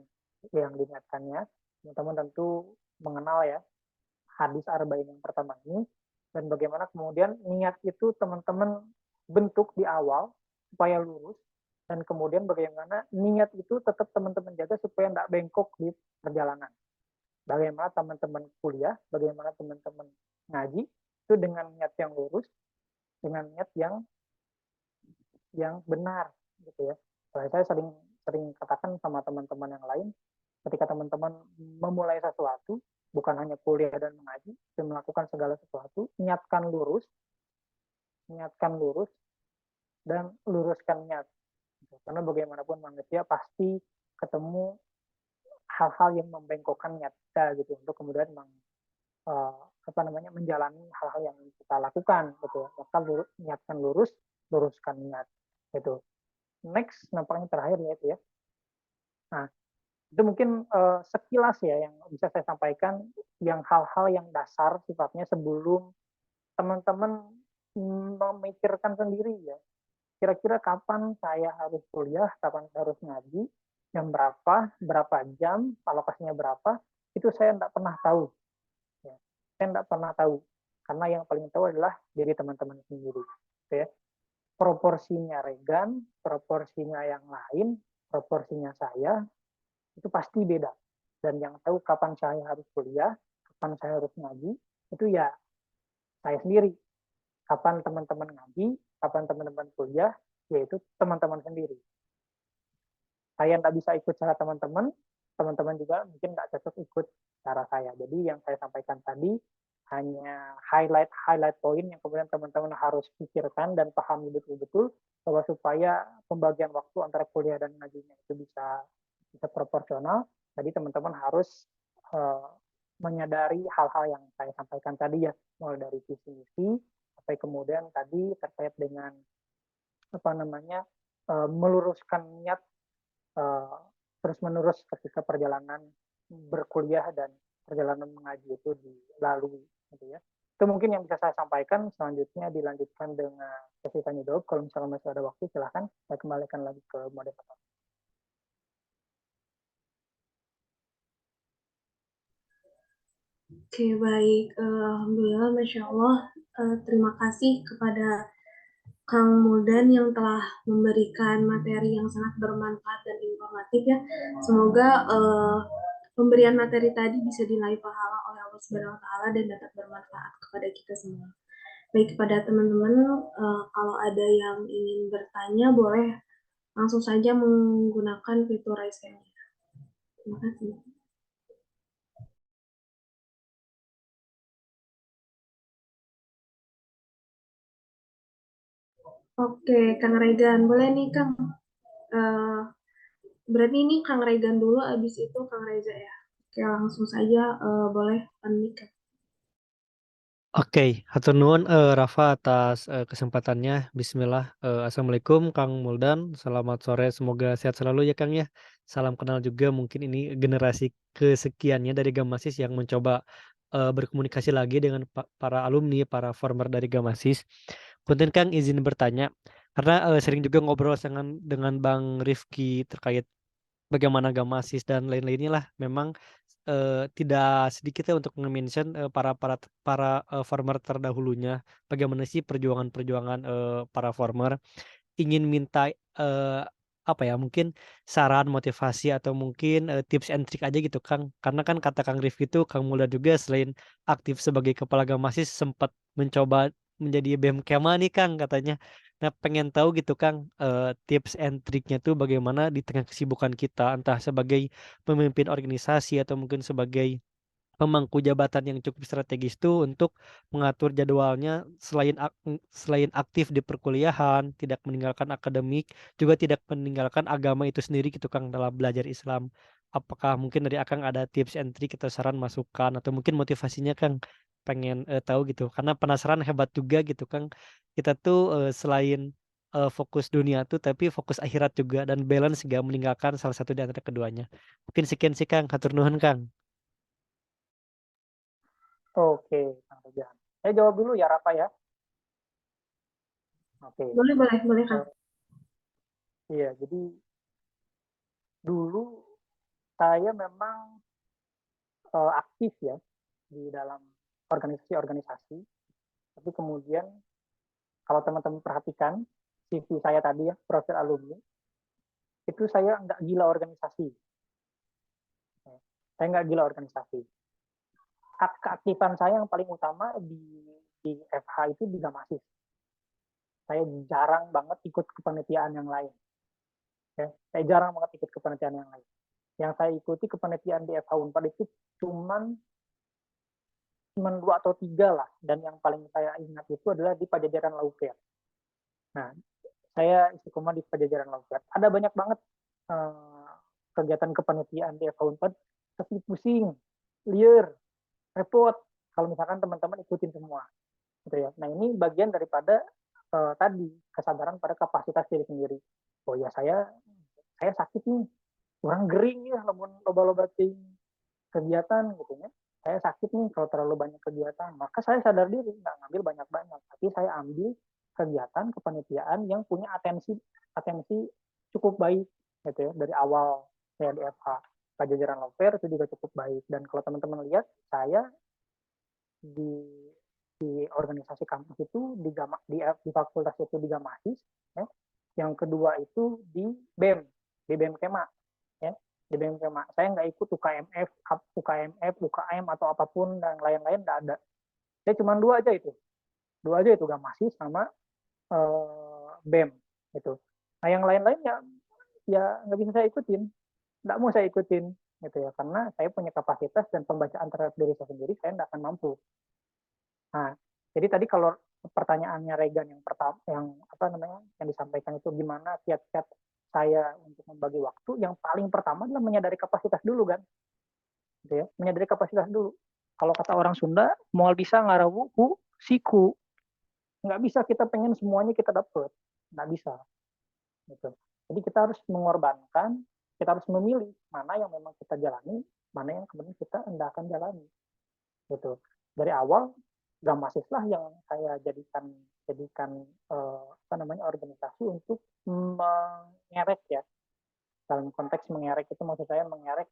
yang diniatkannya. Teman-teman tentu mengenal ya hadis arba'in yang pertama ini, dan bagaimana kemudian niat itu teman-teman bentuk di awal supaya lurus, dan kemudian bagaimana niat itu tetap teman-teman jaga supaya tidak bengkok di perjalanan. Bagaimana teman-teman kuliah, bagaimana teman-teman ngaji, itu dengan niat yang lurus, dengan niat yang benar gitu ya. Saya sering katakan sama teman-teman yang lain, ketika teman-teman memulai sesuatu, bukan hanya kuliah dan mengaji, tapi melakukan segala sesuatu, niatkan lurus, dan luruskan niat. Karena bagaimanapun manusia pasti ketemu hal-hal yang membengkokkan niat kita gitu untuk kemudian menjalani hal-hal yang kita lakukan gitu. Maka niatkan lurus, luruskan niat gitu. Next, nampaknya terakhir ya. Nah, itu mungkin sekilas ya yang bisa saya sampaikan, yang hal-hal yang dasar sifatnya sebelum teman-teman memikirkan sendiri ya. Kira-kira kapan saya harus kuliah, kapan saya harus ngaji, jam berapa jam, alokasinya berapa, itu saya tidak pernah tahu. Ya. Saya tidak pernah tahu. Karena yang paling tahu adalah diri teman-teman sendiri. Ya. Proporsinya Regan, proporsinya yang lain, proporsinya saya, itu pasti beda. Dan yang tahu kapan saya harus kuliah, kapan saya harus ngaji, itu ya saya sendiri. Kapan teman-teman ngaji, kapan teman-teman kuliah, yaitu teman-teman sendiri. Saya tidak bisa ikut cara teman-teman, teman-teman juga mungkin tidak cocok ikut cara saya. Jadi yang saya sampaikan tadi hanya highlight point yang kemudian teman-teman harus pikirkan dan pahami betul-betul, bahwa supaya pembagian waktu antara kuliah dan ngajinya itu bisa proporsional. Jadi teman-teman harus menyadari hal-hal yang saya sampaikan tadi ya, mulai dari visi misi sampai kemudian tadi terkait dengan meluruskan niat terus-menerus ketika perjalanan berkuliah dan perjalanan mengaji itu dilalui gitu ya. Itu mungkin yang bisa saya sampaikan. Selanjutnya dilanjutkan dengan sesi tanya jawab. Kalau misalnya masih ada waktu, silahkan saya kembalikan lagi ke moderator. Oke, baik. Alhamdulillah, Masya Allah. Terima kasih kepada Kang Muldan yang telah memberikan materi yang sangat bermanfaat dan informatif ya. Semoga pemberian materi tadi bisa diraih pahala oleh Allah Subhanahu wa taala dan dapat bermanfaat kepada kita semua. Baik, kepada teman-teman, kalau ada yang ingin bertanya boleh langsung saja menggunakan fitur raise hand. Terima kasih. Oke, Kang Regan, boleh nih Kang. Berarti ini Kang Regan dulu, abis itu Kang Reza ya. Oke, langsung saja boleh unmute. Oke, hatur nuhun Rafa atas kesempatannya. Bismillah. Assalamualaikum Kang Muldan. Selamat sore. Semoga sehat selalu ya Kang ya. Salam kenal juga. Mungkin ini generasi kesekiannya dari Gamasis yang mencoba berkomunikasi lagi dengan para alumni, para former dari Gamasis. Punten Kang izin bertanya, karena sering juga ngobrol dengan Bang Rifki terkait bagaimana Gamasis dan lain-lainnya lah memang tidak sedikit ya untuk nge-mention para farmer terdahulunya, bagaimana sih perjuangan-perjuangan para farmer ingin minta apa ya, mungkin saran, motivasi, atau mungkin tips and trick aja gitu Kang. Karena kan kata Kang Rifki itu Kang Mulda juga selain aktif sebagai kepala Gamasis sempat mencoba menjadi BEM Kema nih Kang katanya. Nah pengen tahu gitu Kang, tips and triknya tuh bagaimana di tengah kesibukan kita, entah sebagai pemimpin organisasi atau mungkin sebagai pemangku jabatan yang cukup strategis tuh untuk mengatur jadwalnya selain aktif di perkuliahan, tidak meninggalkan akademik, juga tidak meninggalkan agama itu sendiri gitu Kang dalam belajar Islam. Apakah mungkin dari Akang ada tips and trick atau saran masukan atau mungkin motivasinya Kang? Pengen tahu gitu karena penasaran hebat juga gitu Kang. Kita tuh selain fokus dunia tuh tapi fokus akhirat juga dan balance gak meninggalkan salah satu di antara keduanya. Mungkin sekian sih Kang, hatur nuhun Kang. Oke, Kang Rejan. Saya jawab dulu ya, Rafa ya. Oke. Boleh, boleh, boleh, Kang. Iya, jadi dulu saya memang aktif ya di dalam organisasi-organisasi. Tapi kemudian kalau teman-teman perhatikan CV saya tadi ya, profil alumni, itu saya nggak gila organisasi. Saya nggak gila organisasi. Keaktifan saya yang paling utama di FH itu di Gamasis. Saya jarang banget ikut kepanitiaan yang lain. Ya, saya jarang banget ikut kepanitiaan yang lain. Yang saya ikuti kepanitiaan di FH Unpad itu cuman 2 atau 3 lah. Dan yang paling saya ingat itu adalah di Pajajaran Lauker. Nah, saya istiqomah di Pajajaran Lauker. Ada banyak banget kegiatan kepanitiaan di FH Unpad, tapi pusing, liar, repot. Kalau misalkan teman-teman ikutin semua. Gitu ya. Nah, ini bagian daripada tadi kesadaran pada kapasitas diri sendiri. Oh ya, saya sakit nih, kurang gering ya, loba-loba kegiatan gitu ya. Saya sakit nih kalau terlalu banyak kegiatan. Maka saya sadar diri, nggak ngambil banyak-banyak. Tapi saya ambil kegiatan kepanitiaan yang punya atensi cukup baik gitu ya. Dari awal saya di FH Pajajaran Lauker itu juga cukup baik. Dan kalau teman-teman lihat, saya di organisasi kampus itu di fakultas itu di Gamasis ya. Yang kedua itu di BEM Kema ya. Di BEM Kema saya nggak ikut UKMF, UKM atau apapun dan lain-lain nggak ada. Saya cuma dua aja itu Gamasis sama BEM gitu. Nah yang lain-lain ya nggak bisa saya ikutin, nggak mau saya ikutin gitu ya, karena saya punya kapasitas dan pembacaan terhadap diri saya sendiri saya nggak akan mampu. Nah, jadi tadi kalau pertanyaannya Regan yang pertama, yang disampaikan itu gimana kiat-kiat saya untuk membagi waktu, yang paling pertama adalah menyadari kapasitas dulu kan, gitu ya, menyadari kapasitas dulu. Kalau kata orang Sunda, moal bisa ngarawu ku siku, nggak bisa kita pengen semuanya kita dapat, nggak bisa. Gitu. Jadi kita harus mengorbankan, kita harus memilih mana yang memang kita jalani, mana yang kemudian kita akan jalani. Gitu. Dari awal Gamasis lah yang saya jadikan organisasi untuk mengerek ya. Dalam konteks mengerek itu maksud saya mengerek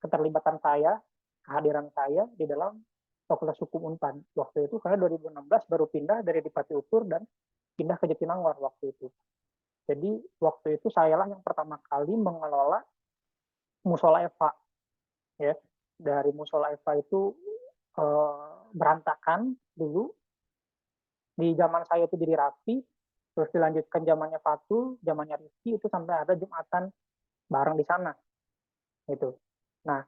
keterlibatan saya, kehadiran saya di dalam Fakultas Hukum Unpad waktu itu, karena 2016 baru pindah dari Dipati Utur dan pindah ke Jatinangor waktu itu. Jadi waktu itu saya lah yang pertama kali mengelola Musola Eva ya. Dari Musola Eva itu berantakan dulu. Di zaman saya itu jadi rapi, terus dilanjutkan zamannya Fatul, zamannya Rizky, itu sampai ada Jumatan bareng di sana. Gitu. Nah,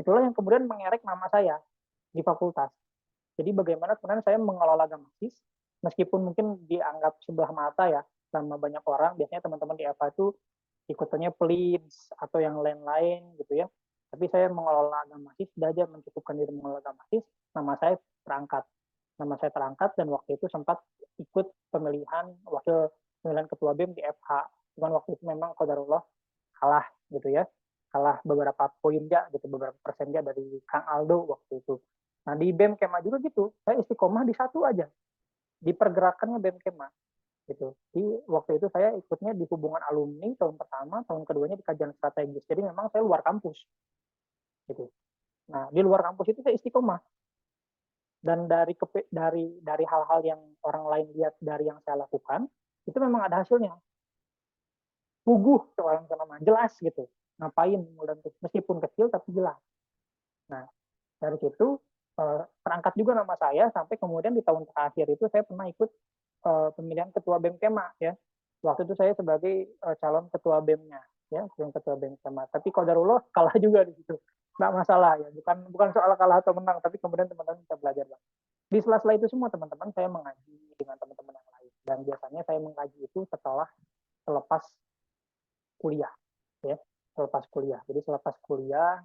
itulah yang kemudian mengerek nama saya di fakultas. Jadi bagaimana kemudian saya mengelola Gamasis, meskipun mungkin dianggap sebelah mata ya sama banyak orang, biasanya teman-teman di EVA itu ikutannya pleads atau yang lain-lain gitu ya. Tapi saya mengelola Gamasis, sudah aja mencukupkan diri mengelola Gamasis, nama saya terangkat dan waktu itu sempat ikut pemilihan ketua BEM di FH. Cuman waktu itu memang qadarullah kalah gitu ya. Kalah beberapa poin ya gitu, beberapa persen ya dari Kang Aldo waktu itu. Nah, di BEM Kema juga gitu. Saya istiqomah di satu aja. Di pergerakannya BEM Kema. gitu. Di waktu itu saya ikutnya di hubungan alumni tahun pertama, tahun keduanya di kajian strategis. Jadi memang saya luar kampus gitu. Nah, di luar kampus itu saya istiqomah, dan dari hal-hal yang orang lain lihat dari yang saya lakukan, itu memang ada hasilnya. Puguh soal nama, jelas gitu. Ngapain meskipun kecil tapi jelas. Nah, dari situ terangkat juga nama saya sampai kemudian di tahun terakhir itu saya pernah ikut pemilihan ketua BEM Kema ya. Waktu itu saya sebagai calon ketua BEM-nya ya, calon ketua BEM Kema. Tapi qadarullah kalah juga di situ. Nggak masalah ya, bukan soal kalah atau menang, tapi kemudian teman-teman bisa belajar banget. Di sela-sela itu semua teman-teman saya mengaji dengan teman-teman yang lain, dan biasanya saya mengaji itu selepas kuliah ya, selepas kuliah. Jadi selepas kuliah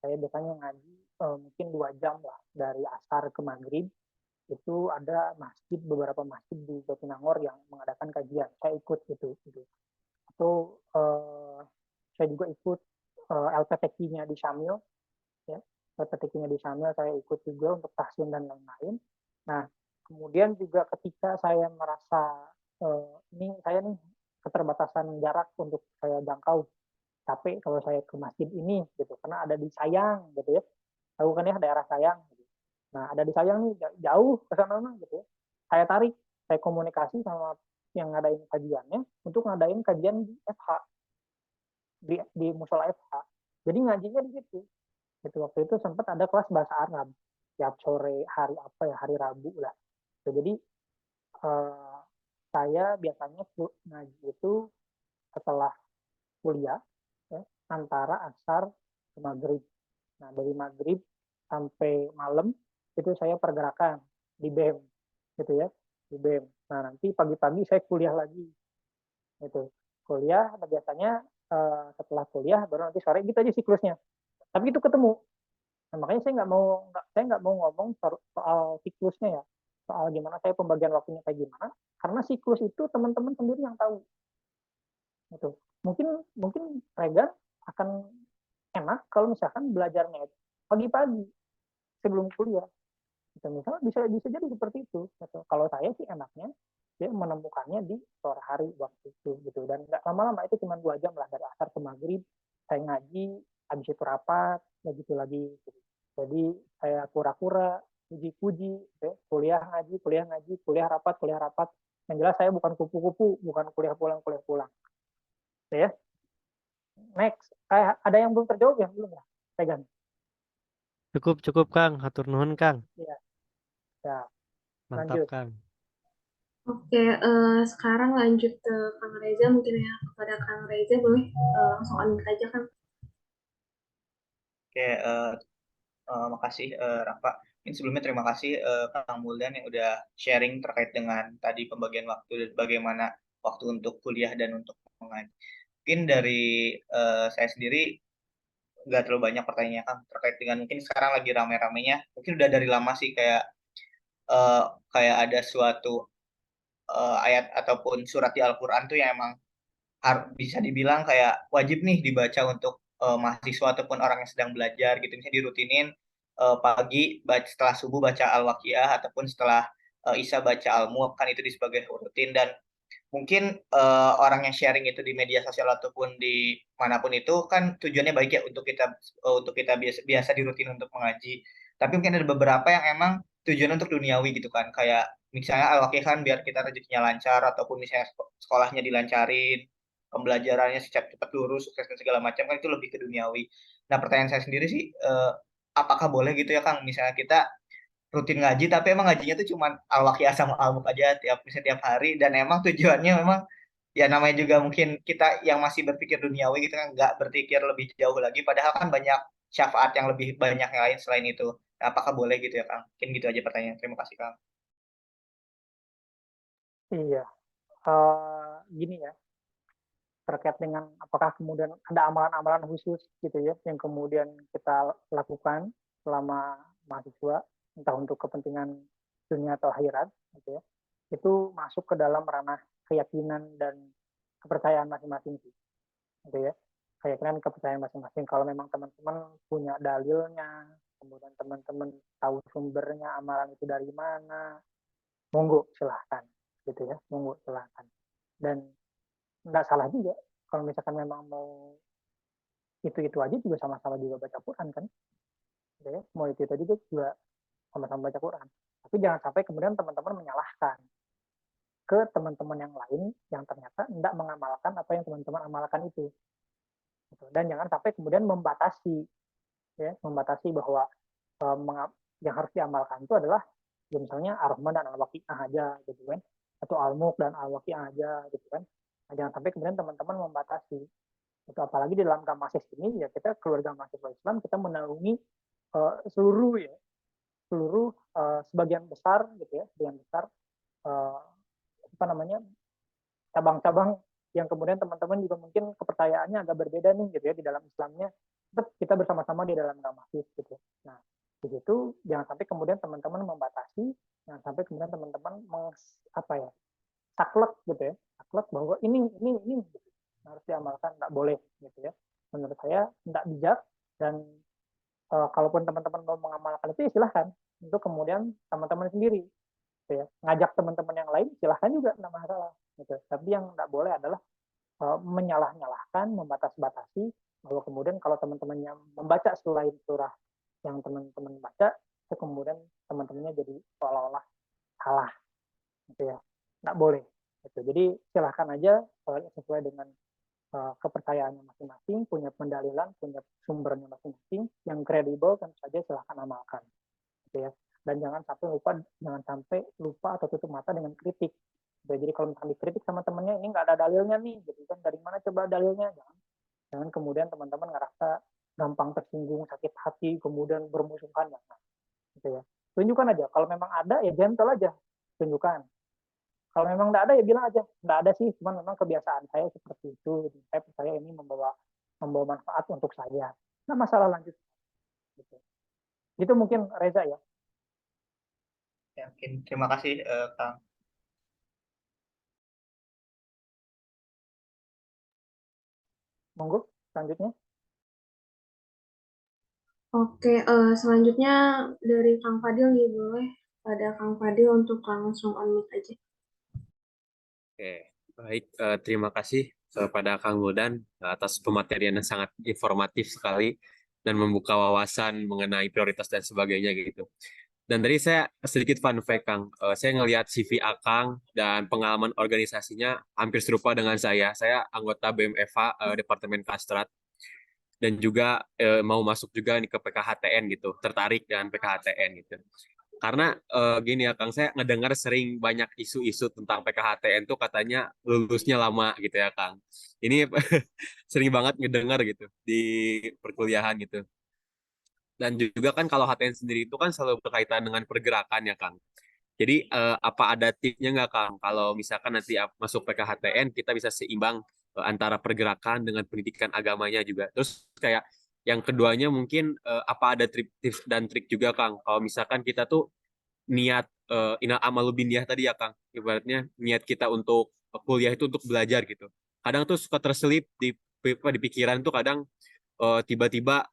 saya biasanya ngaji mungkin 2 jam lah, dari asar ke maghrib. Itu ada beberapa masjid di Jatinangor yang mengadakan kajian, saya ikut gitu. Atau saya juga ikut LPTQ-nya di Syamil ya, LPTQ-nya di Syamil saya ikut juga untuk tahsin dan lain-lain. Nah, kemudian juga ketika saya merasa saya nih keterbatasan jarak untuk saya jangkau, capek kalau saya ke masjid ini gitu, karena ada di Sayang gitu ya, tahu kan ya daerah Sayang gitu. Nah, ada di Sayang nih, jauh ke sana gitu ya. Saya komunikasi sama yang ngadain kajiannya untuk ngadain kajian di FH, di musola FH. Jadi ngajinya di situ. Itu waktu itu sempat ada kelas bahasa Arab tiap sore, hari Rabu lah. Jadi saya biasanya ngaji itu setelah kuliah ya, antara asar ke maghrib. Nah, dari maghrib sampai malam itu saya pergerakan di BEM gitu ya, di BEM. Nah, nanti pagi-pagi saya kuliah lagi gitu. Kuliah biasanya setelah kuliah baru nanti sore, gitu aja siklusnya. Tapi itu ketemu. Nah, makanya saya nggak mau ngomong soal siklusnya ya, soal gimana saya pembagian waktunya kayak gimana, karena siklus itu teman-teman sendiri yang tahu. Gitu. Mungkin Rega akan enak kalau misalkan belajarnya itu pagi-pagi sebelum kuliah. Gitu. Misalnya bisa jadi seperti itu. Gitu. Kalau saya sih enaknya dia menemukannya di sore hari waktu itu gitu, dan nggak lama-lama, itu cuma 2 jam lah, dari asar ke maghrib saya ngaji, habis itu rapat ya gitu lagi gitu. Jadi saya kura-kura puji-puji gitu. Kuliah ngaji, kuliah rapat. Yang jelas saya bukan kupu-kupu, bukan kuliah pulang gitu ya. Next, ada yang belum terjawab ya? Belum ya, Pegan? Cukup Kang, hatur nuhun Kang. Ya, ya. Mantap Lanjut. Kang. Oke, sekarang lanjut ke Kang Reza mungkin ya. Kepada Kang Reza boleh langsung unmute aja Kang. Oke, makasih Rafa. Ini sebelumnya terima kasih Kang Muldan yang udah sharing terkait dengan tadi pembagian waktu dan bagaimana waktu untuk kuliah dan untuk mengaji. Mungkin dari saya sendiri nggak terlalu banyak pertanyaan Kang terkait dengan mungkin sekarang lagi rame-ramenya. Mungkin udah dari lama sih eh, kayak ada suatu ayat ataupun surat di Al-Quran tuh yang emang bisa dibilang kayak wajib nih dibaca untuk mahasiswa ataupun orang yang sedang belajar gitu, misalnya dirutinin pagi setelah subuh baca Al-Waqiah ataupun setelah Isya baca Al-Mulk, kan itu sebagai rutin. Dan mungkin orang yang sharing itu di media sosial ataupun di manapun itu kan tujuannya baik ya, untuk kita biasa dirutin untuk mengaji, tapi mungkin ada beberapa yang emang tujuan untuk duniawi gitu kan, kayak misalnya Al-Waqiah kan biar kita rezekinya lancar, ataupun misalnya sekolahnya dilancarin, pembelajarannya cepat lurus, sukses dan segala macam, kan itu lebih ke duniawi. Nah, pertanyaan saya sendiri sih, apakah boleh gitu ya Kang, misalnya kita rutin ngaji tapi emang ngajinya tuh cuma Al-Waqiah sama Al-Mulk aja misalnya tiap hari, dan emang tujuannya memang ya namanya juga mungkin kita yang masih berpikir duniawi gitu kan, nggak berpikir lebih jauh lagi, padahal kan banyak syafaat yang lebih banyak yang lain selain itu. Nah, apakah boleh gitu ya Kang? Mungkin gitu aja pertanyaan. Terima kasih Kang. Iya, gini ya, terkait dengan apakah kemudian ada amalan-amalan khusus gitu ya yang kemudian kita lakukan selama mahasiswa, entah untuk kepentingan dunia atau akhirat gitu ya, itu masuk ke dalam ranah keyakinan dan kepercayaan masing-masing gitu ya, keyakinan kepercayaan masing-masing. Kalau memang teman-teman punya dalilnya, kemudian teman-teman tahu sumbernya amalan itu dari mana, monggo silahkan gitu ya, monggo silahkan. nggak salah juga. Kalau misalkan memang mau itu aja juga sama-sama juga baca Quran kan, gitu ya. Mau itu aja juga sama-sama baca Quran. Tapi jangan sampai kemudian teman-teman menyalahkan ke teman-teman yang lain yang ternyata tidak mengamalkan apa yang teman-teman amalkan itu. Gitu. Dan jangan sampai kemudian membatasi, ya, membatasi bahwa yang harus diamalkan itu adalah ya misalnya Ar-Rahman dan Al-Waqi'ah aja gitu kan, atau Al-Mulk dan Al-Waqi'ah aja gitu kan. Nah, jangan sampai kemudian teman-teman membatasi. Itu apalagi di dalam Gamasis ini ya kita keluarga mahasiswa Islam kita menaungi seluruh sebagian besar gitu ya, sebagian besar apa namanya cabang-cabang yang kemudian teman-teman juga mungkin kepercayaannya agak berbeda nih gitu ya di dalam Islamnya, tetap kita bersama-sama di dalam Gamasis gitu. Nah di situ jangan sampai kemudian teman-teman membatasi, jangan sampai kemudian teman-teman saklek gitu ya, saklek bahwa ini gitu, harus diamalkan, nggak boleh gitu ya. Menurut saya nggak bijak, dan kalaupun teman-teman mau mengamalkan itu ya silahkan, untuk kemudian teman-teman sendiri gitu ya. Ngajak teman-teman yang lain silahkan juga, nggak masalah gitu. Tapi yang nggak boleh adalah menyalah-nyalahkan, membatas-batasi, bahwa kemudian kalau teman-temannya membaca selain surah yang teman-teman baca, itu kemudian teman-temannya jadi seolah-olah salah gitu ya. Nggak boleh gitu. Jadi silahkan aja sesuai dengan kepercayaannya masing-masing, punya pendalilan, punya sumbernya masing-masing yang kredibel, tentu saja silahkan amalkan gitu ya. Dan jangan sampai lupa atau tutup mata dengan kritik. Jadi kalau misalnya dikritik sama temennya, ini nggak ada dalilnya nih, gitu kan, dari mana coba dalilnya? Jangan kemudian teman-teman ngerasa gampang tersinggung, sakit hati, kemudian bermusuhan, gitu ya. Tunjukkan aja, kalau memang ada ya gentle aja, tunjukkan. Kalau memang nggak ada ya bilang aja, nggak ada sih, cuman memang kebiasaan saya seperti itu. Saya percaya ini membawa manfaat untuk saya. Nah masalah lanjut. Gitu. Itu mungkin Reza ya. Ya, mungkin terima kasih Kang. Monggo, selanjutnya. Oke, selanjutnya dari Kang Fadil nih, boleh pada Kang Fadil untuk langsung unmute aja. Oke, baik. Terima kasih kepada Kang Wildan atas pematerian yang sangat informatif sekali dan membuka wawasan mengenai prioritas dan sebagainya gitu. Dan tadi saya sedikit fun fact, Kang. Saya ngelihat CV Akang dan pengalaman organisasinya hampir serupa dengan saya. Saya anggota BMFH Departemen Kastrat, dan juga mau masuk juga nih ke PKHTN gitu, tertarik dengan PKHTN gitu. Karena gini ya Kang, saya ngedengar sering banyak isu-isu tentang PKHTN tuh katanya lulusnya lama gitu ya Kang. Ini sering banget ngedengar gitu di perkuliahan gitu. Dan juga kan kalau HTN sendiri itu kan selalu berkaitan dengan pergerakan ya Kang. Jadi apa ada tipsnya nggak Kang? Kalau misalkan nanti masuk PKHTN kita bisa seimbang antara pergerakan dengan pendidikan agamanya juga. Terus kayak yang keduanya mungkin apa ada tips dan trik juga Kang? Kalau misalkan kita tuh niat inal amalu binniyah tadi ya Kang. Ibaratnya niat kita untuk kuliah itu untuk belajar gitu. Kadang tuh suka terselip di pikiran tuh kadang tiba-tiba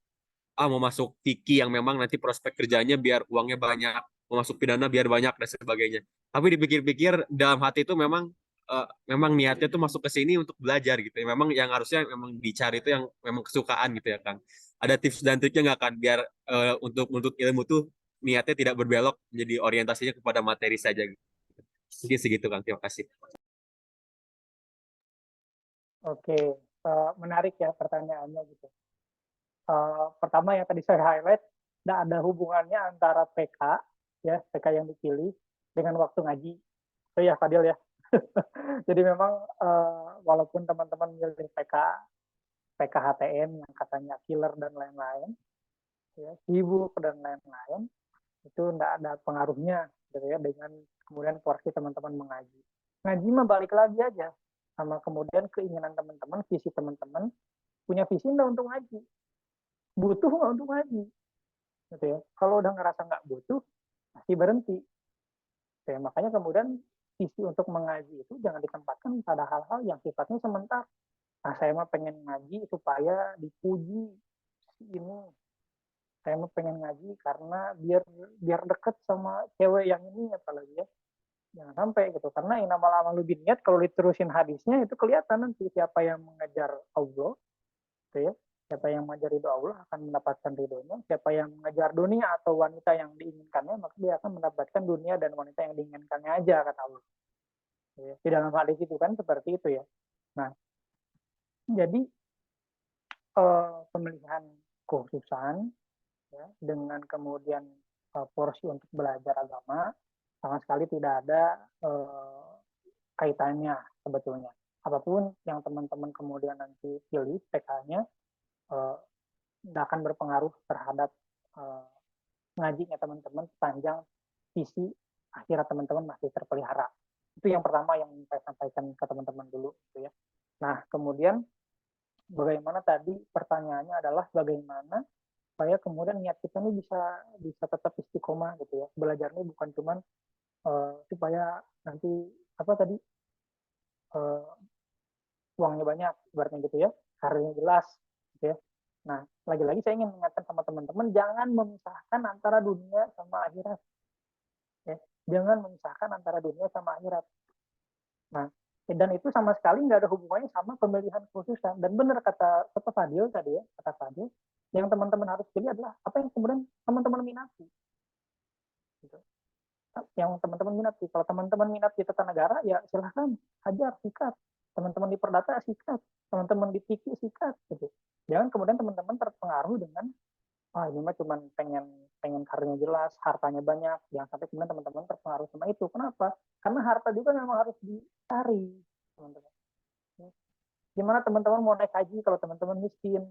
mau masuk Tiki yang memang nanti prospek kerjanya biar uangnya banyak, mau masuk pidana biar banyak dan sebagainya. Tapi dipikir-pikir dalam hati itu memang niatnya tuh masuk ke sini untuk belajar gitu. Memang yang harusnya memang dicari itu yang memang kesukaan gitu ya Kang. Ada tips dan triknya nggak kan biar untuk menuntut ilmu tuh niatnya tidak berbelok menjadi orientasinya kepada materi saja gitu. Mungkin segitu Kang. Terima kasih. Oke, menarik ya pertanyaannya gitu. Pertama yang tadi saya highlight, tidak ada hubungannya antara PK, ya PK yang dipilih dengan waktu ngaji. Oh ya Fadil ya. Jadi memang walaupun teman-teman milih PKHTN yang katanya killer dan lain-lain, ya, sibuk dan lain-lain, itu tidak ada pengaruhnya gitu ya dengan kemudian porsi teman-teman mengaji. Ngaji mah balik lagi aja sama kemudian keinginan teman-teman, visi teman-teman, punya visi enggak untuk ngaji, butuh nggak untuk ngaji gitu ya. Kalau udah ngerasa nggak butuh pasti berhenti ya. Makanya kemudian visi untuk mengaji itu jangan ditempatkan pada hal-hal yang sifatnya sementara. Nah, saya mah pengen ngaji supaya dipuji ini, saya mah pengen ngaji karena biar deket sama cewek yang ini apalagi ya, Jangan sampai gitu. Karena innamal a'malu binniyat, kalau diterusin hadisnya itu kelihatan nanti siapa yang mengejar Allah, gitu ya. Siapa yang mengejar ridho Allah akan mendapatkan ridhonya. Siapa yang mengejar dunia atau wanita yang diinginkannya, maka dia akan mendapatkan dunia dan wanita yang diinginkannya aja, kata Allah. Ya, di dalam hadis itu kan seperti itu ya. Nah, jadi pemilihan khususan ya, dengan kemudian porsi untuk belajar agama sama sekali tidak ada kaitannya sebetulnya. Apapun yang teman-teman kemudian nanti pilih PK-nya tidak akan berpengaruh terhadap ngajinya teman-teman sepanjang visi akhirat teman-teman masih terpelihara. Itu yang pertama yang saya sampaikan ke teman-teman dulu, gitu ya. Nah, kemudian bagaimana tadi pertanyaannya adalah bagaimana supaya kemudian niat kita ini bisa tetap istiqomah gitu ya. Belajarnya bukan cuman supaya nanti apa tadi uangnya banyak, berarti gitu ya, karirnya jelas, gitu ya. Nah, lagi-lagi saya ingin mengingatkan sama teman-teman, jangan memisahkan antara dunia sama akhirat. Ya. Jangan memisahkan antara dunia sama akhirat. Nah, dan itu sama sekali nggak ada hubungannya sama pemilihan khususan. Dan benar kata Fadil tadi ya, kata Fadil, yang teman-teman harus pilih adalah apa yang kemudian teman-teman minati. Gitu. Yang teman-teman minati. Kalau teman-teman minat di tata negara, ya silahkan hajar, sikat. Teman-teman di perdata, sikat. Teman-teman di fikih, sikat. Gitu. Jangan kemudian teman-teman terpengaruh dengan ini mah cuma pengen karirnya jelas, hartanya banyak. Jangan sampai kemudian teman-teman terpengaruh sama itu. Kenapa? Karena harta juga memang harus dicari, teman-teman. Gimana teman-teman mau naik haji kalau teman-teman miskin?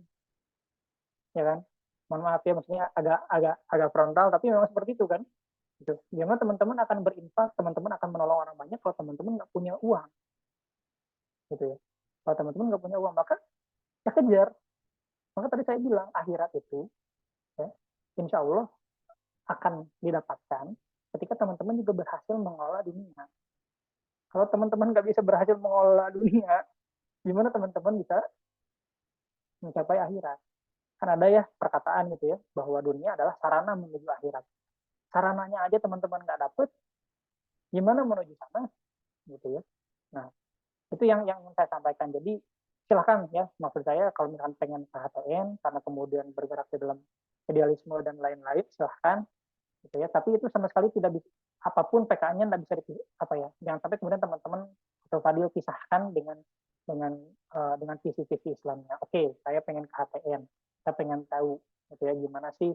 Ya kan? Mohon maaf ya, maksudnya agak frontal, tapi memang seperti itu kan? Gitu. Gimana teman-teman akan berinfak, teman-teman akan menolong orang banyak kalau teman-teman nggak punya uang, gitu ya. Kalau teman-teman nggak punya uang, maka ya kejar. Maka tadi saya bilang akhirat itu, ya, insya Allah akan didapatkan ketika teman-teman juga berhasil mengelola dunia. Kalau teman-teman nggak bisa berhasil mengelola dunia, gimana teman-teman bisa mencapai akhirat? Kan ada ya perkataan gitu ya, bahwa dunia adalah sarana menuju akhirat. Sarananya aja teman-teman nggak dapet, gimana menuju sana? Gitu ya. Nah, itu yang saya sampaikan. Jadi silahkan ya, maksud saya kalau misalkan pengen KHTN karena kemudian bergerak di dalam idealisme dan lain-lain, silahkan gitu ya. Tapi itu sama sekali tidak bisa, apapun PK-nya tidak bisa apa ya, jangan sampai kemudian teman-teman atau Fadil pisahkan dengan visi-visi Islamnya. Oke, saya pengen KHTN, saya pengen tahu gitu ya gimana sih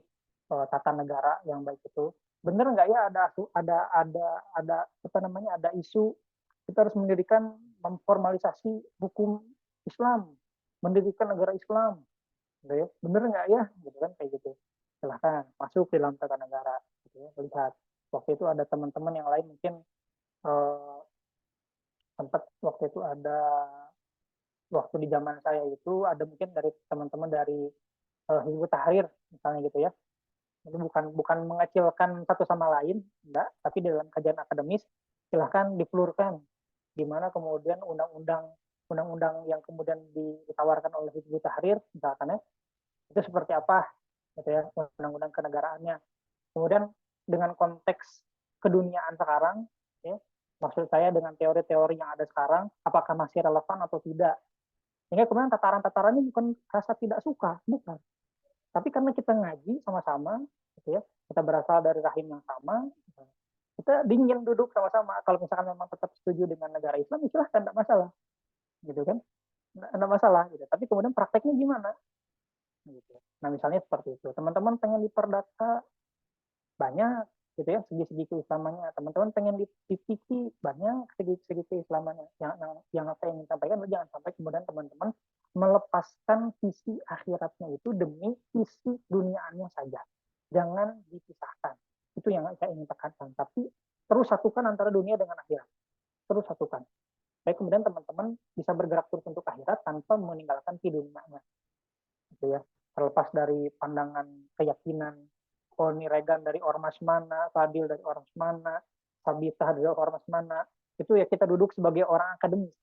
tata negara yang baik itu. Benar nggak ya ada apa namanya, ada isu kita harus mendirikan, memformalisasi hukum Islam, mendirikan negara Islam, gitu ya. Bener nggak ya, gitu kan, kayak gitu. Silahkan masuk di dalam tata negara, gitu ya. Lihat, waktu itu ada teman-teman yang lain mungkin sempat waktu itu ada, waktu di zaman saya itu ada mungkin dari teman-teman dari Hizbut Tahrir misalnya gitu ya. Itu bukan mengecilkan satu sama lain, enggak, tapi dalam kajian akademis silahkan dipelurkan di mana kemudian undang-undang yang kemudian ditawarkan oleh Hizbut Tahrir misalkan ya, itu seperti apa gitu ya, undang-undang kenegaraannya. Kemudian dengan konteks keduniaan sekarang ya, maksud saya dengan teori-teori yang ada sekarang apakah masih relevan atau tidak. Sehingga kemudian tataran-tatarannya bukan rasa tidak suka, bukan. Tapi karena kita ngaji sama-sama gitu ya, kita berasal dari rahim yang sama, kita dingin duduk sama-sama. Kalau misalkan memang tetap setuju dengan negara Islam, silahkan, tidak masalah, gitu kan, tidak masalah. Gitu. Tapi kemudian prakteknya gimana? Gitu. Nah misalnya seperti itu. Teman-teman pengen diperdata banyak, gitu ya, segi-segi keislamannya. Teman-teman pengen ditiki banyak segi-segi keislamannya. Yang apa yang ingin sampaikan, jangan sampai kemudian teman-teman melepaskan visi akhiratnya itu demi visi duniaannya saja. Jangan dipisahkan. Itu yang saya ingin tekankan. Tapi terus satukan antara dunia dengan akhirat. Terus satukan. Supaya kemudian teman-teman bisa bergerak terus untuk akhirat tanpa meninggalkan di dunianya. Gitu ya. Terlepas dari pandangan keyakinan, Oni Regan dari ormas mana, Fadil dari ormas mana, Sabitah dari ormas mana, itu ya kita duduk sebagai orang akademis.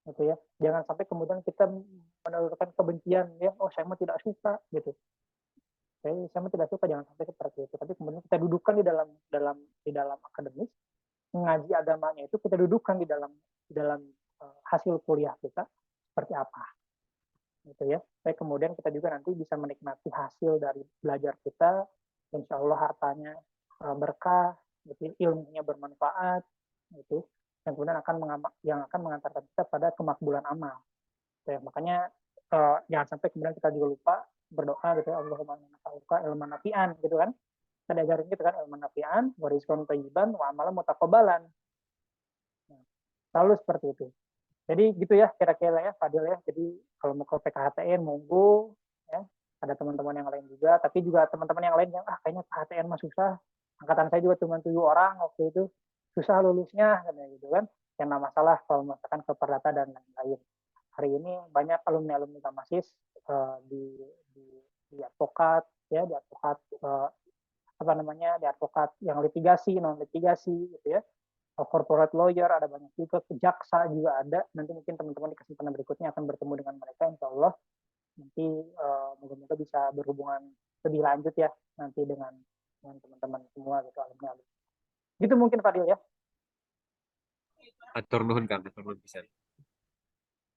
Gitu ya. Jangan sampai kemudian kita menelurkan kebencian ya, oh saya mah tidak suka gitu. Saya tidak suka, jangan sampai seperti itu. Tapi kemudian kita dudukkan di dalam akademis, mengaji agamanya itu kita dudukkan di dalam hasil kuliah kita seperti apa, gitu ya. Supaya kemudian kita juga nanti bisa menikmati hasil dari belajar kita, insya Allah hartanya berkah, gitu, ilmunya bermanfaat, gitu, dan kemudian yang akan mengantarkan kita pada kemakbulan amal. Gitu ya. Makanya jangan sampai kemudian kita juga lupa berdoa gitu ya, Allahumma inna nas'aluka ilman nafi'an, gitu kan. Kita diajarin gitu kan, ilman nafi'an, wa rizqan thayyiban, wa amalan mutaqabbalan. Nah, selalu seperti itu. Jadi gitu ya kira-kira ya Fadil ya. Jadi kalau mau ke PKHTN monggo ya. Ada teman-teman yang lain juga, tapi juga teman-teman yang lain yang kayaknya PKHTN mah susah. Angkatan saya juga cuma 7 orang waktu itu. Susah lulusnya katanya gitu kan. Yang nggak masalah kalau misalkan ke Perdata dan lain-lain. Hari ini banyak alumni-alumni Kamasis di advokat ya, di advokat di advokat yang litigasi, non litigasi gitu ya. Corporate lawyer ada banyak juga, jaksa juga ada. Nanti mungkin teman-teman di kesempatan berikutnya akan bertemu dengan mereka, insya Allah nanti moga-moga bisa berhubungan lebih lanjut ya nanti dengan teman-teman semua gitu, alumni. Gitu mungkin Fadil ya. Atur nuhun Kang, atur nuhun pisan.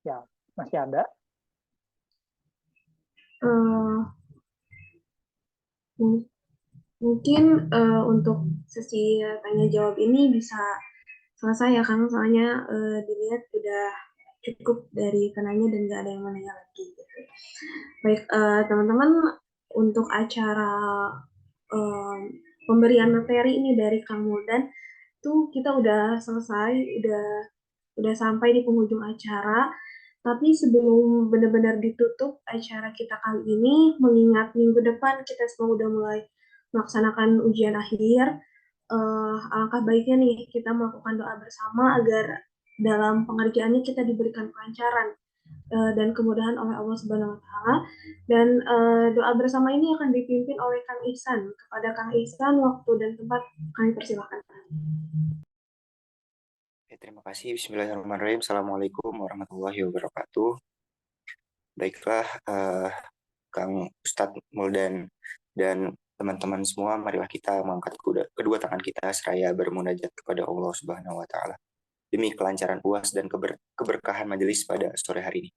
Ya, masih ada. Mungkin untuk sesi tanya jawab ini bisa selesai ya Kang, soalnya dilihat udah cukup dari penanya dan nggak ada yang mau nanya lagi gitu. Baik teman-teman, untuk acara pemberian materi ini dari Kang Muldan tuh kita udah selesai, udah sampai di penghujung acara. Tapi sebelum benar-benar ditutup acara kita kali ini, mengingat minggu depan kita semua udah mulai melaksanakan ujian akhir, alangkah baiknya nih kita melakukan doa bersama agar dalam pengerjaannya kita diberikan kelancaran dan kemudahan oleh Allah Subhanahu wa Ta'ala. Dan doa bersama ini akan dipimpin oleh Kang Ihsan. Kepada Kang Ihsan, waktu dan tempat kami persilahkan. Terima kasih. Bismillahirrahmanirrahim. Assalamualaikum warahmatullahi wabarakatuh. Baiklah, Kang Ustadz Muldan dan teman-teman semua, marilah kita mengangkat kedua tangan kita seraya bermunajat kepada Allah Subhanahu wa Ta'ala demi kelancaran UAS dan keberkahan majelis pada sore hari ini.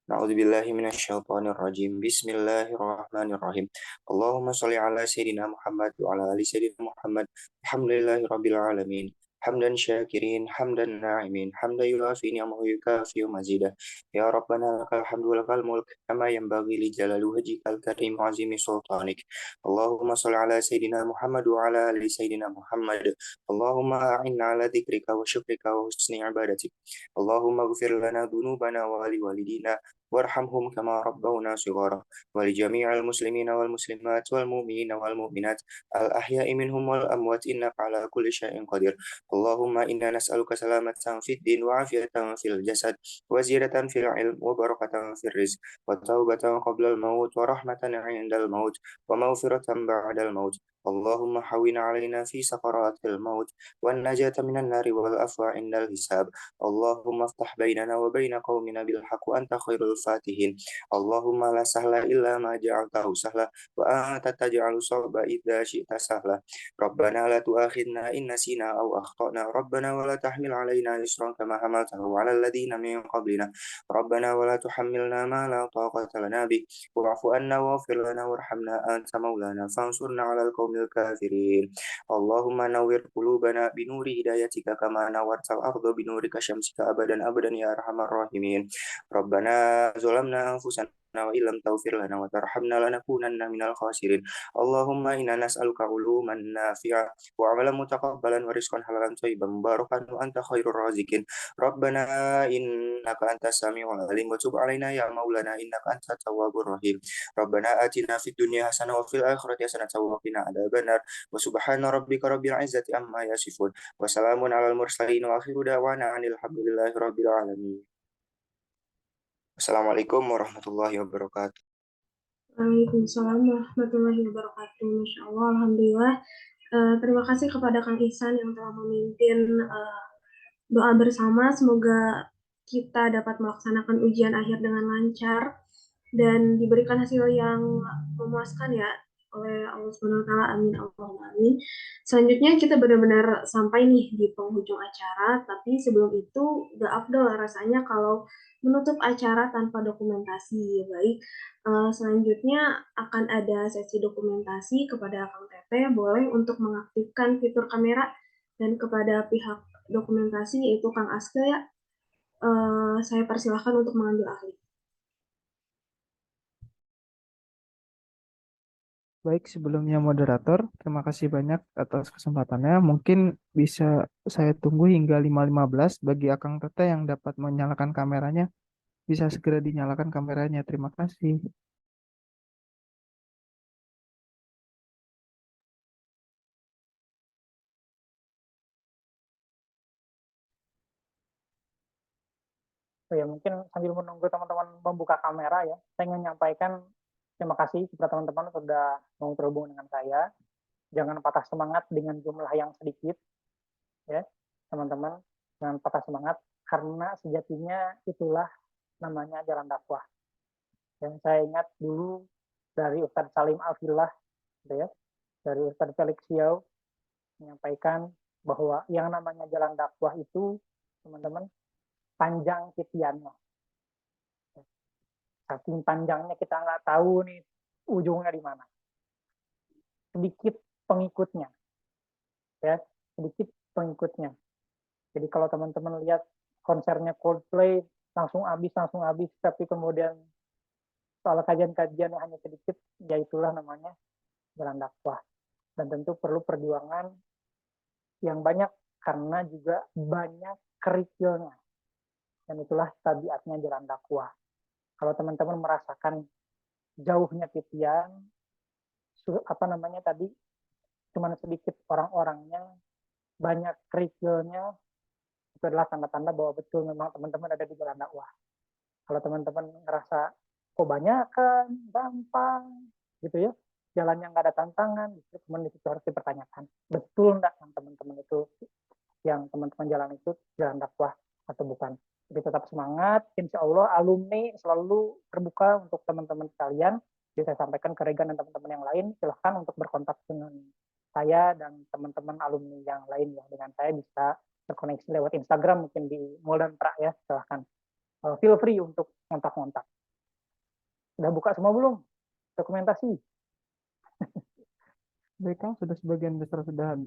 Na'udzubillahi minasyaitonirrajim. Bismillahirrahmanirrahim. Allahumma sholli ala sayyidina Muhammad wa ala ali sayyidina Muhammad. Alhamdulillahirabbil alamin. Hamdan syakirin, hamdan na'imin, hamdan yuafi ni'amahu yukafi mazidah. Ya Rabbana lakal hamdu lakal mulk, kama yanbaghi li jalali wajhikal karim wa azimi sultanik. Allahumma sholli ala sayyidina Muhammad wa ala ali sayyidina Muhammad. Allahumma a'inna ala dzikrika wa syukrika wa husni ibadatik. Allahumma ighfir lana dhunubana wa li walidina warhamhum kama rabbawna shighara wa li jami'il muslimina wal muslimat wal mu'minina wal mu'minat al ahya'i minhum wal amwat innaka ala kulli syai'in qadir. Allahumma inna nas'aluka salamatan fid din wa afiyatan fil jasad wa ziyadatan fil ilm wa barakatan fil rizq wa taubatan qabla al maut wa rahmatan 'inda al maut wa maghfiratan ba'da al maut. Allahumma hawwin 'alaina fi sakaratil maut wan najata minan nari wal afwa 'indal hisab. Allahumma aftah bainana wa baina qaumina bil haqq wa anta khairul fatihin. Allahumma la sahla illa ma ja'altahu sahla wa anta taj'alu sa'ba idza syi'ta sahla. Rabbana la tu'akhidna in nasina aw akhtana. Rabbana wa la tahmil 'alaina isran kama hamaltahu 'alal ladzina min qablina. Rabbana wa la tuhammilna ma la taqata lana bih. Wa'fu 'anna waghfir lana warhamna anta maulana fansurna 'alal qaumil kafirin. Allahumma nawwir qulubana binuri hidayatika kama nawwartal arda binurika syamsika abadan abadan ya arhamar rahimin. Rabbana zalamna anfusana wa illam taghfir lana wa tarhamna lanakunanna minal khasirin. Allahumma inna nas'aluka uluman nafi'a wa 'amalan mutaqabbalan wa rizqan halalan thayyiban mubarakan wa anta khairur raziqin. Rabbana innaka antas samiul alim wa tub 'alaina ya maulana innaka antat tawwabur rahim. Rabbana atina fid dunya hasanah wa fil akhirati hasanah wa qina adzabannar. Wa subhana rabbika rabbil izzati amma yasifun. Wa salamun 'alal mursalin wa akhiru da'wana 'anil hamdulillahi rabbil alamin. Assalamualaikum warahmatullahi wabarakatuh. Waalaikumsalam warahmatullahi wabarakatuh. Masya Allah, alhamdulillah. Terima kasih kepada Kang Ihsan yang telah memimpin doa bersama. Semoga kita dapat melaksanakan ujian akhir dengan lancar dan diberikan hasil yang memuaskan ya oleh Allah Subhanahu wa taala. Amin Allahumma amin. Selanjutnya kita benar-benar sampai nih di penghujung acara, tapi sebelum itu gak afdol rasanya kalau menutup acara tanpa dokumentasi. Baik, selanjutnya akan ada sesi dokumentasi. Kepada Kang Teteh boleh untuk mengaktifkan fitur kamera, dan kepada pihak dokumentasi yaitu Kang Aska ya, saya persilahkan untuk mengambil alih. Baik, sebelumnya moderator, terima kasih banyak atas kesempatannya. Mungkin bisa saya tunggu hingga 5.15 bagi Akang Teteh yang dapat menyalakan kameranya. Bisa segera dinyalakan kameranya. Terima kasih. So, ya mungkin sambil menunggu teman-teman membuka kamera ya, saya ingin menyampaikan terima kasih kepada teman-teman sudah mau terhubung dengan saya. Jangan patah semangat dengan jumlah yang sedikit, ya teman-teman. Jangan patah semangat karena sejatinya itulah namanya jalan dakwah. Dan saya ingat dulu dari Ustadz Salim Al-Filah, gitu ya, dari Ustadz Felix Xiao menyampaikan bahwa yang namanya jalan dakwah itu, teman-teman, panjang titiannya. Saking panjangnya kita nggak tahu nih ujungnya di mana. Sedikit pengikutnya, ya, sedikit pengikutnya. Jadi kalau teman-teman lihat konsernya Coldplay langsung habis, tapi kemudian soal kajian-kajian yang hanya sedikit, ya itulah namanya jalan dakwah. Dan tentu perlu perjuangan yang banyak karena juga banyak kerikilnya. Dan itulah tabiatnya jalan dakwah. Kalau teman-teman merasakan jauhnya titian, tadi cuma sedikit orang-orangnya, banyak kerikilnya, itu adalah tanda-tanda bahwa betul memang teman-teman ada di jalan dakwah. Kalau teman-teman ngerasa kok banyak kan, gampang, gitu ya, jalan yang nggak ada tantangan, teman-teman itu harus dipertanyakan. Betul nggak yang teman-teman itu, yang teman-teman jalan itu jalan dakwah atau bukan? Jadi tetap semangat, insya Allah alumni selalu terbuka untuk teman-teman sekalian. Jadi saya sampaikan ke Regan dan teman-teman yang lain, silahkan untuk berkontak dengan saya dan teman-teman alumni yang lain ya. Dengan saya bisa terkoneksi lewat Instagram, mungkin di Muldan Pra ya, silahkan. Feel free untuk kontak-kontak. Sudah buka semua belum? Dokumentasi? Baik, Kang, sudah sebagian besar sudah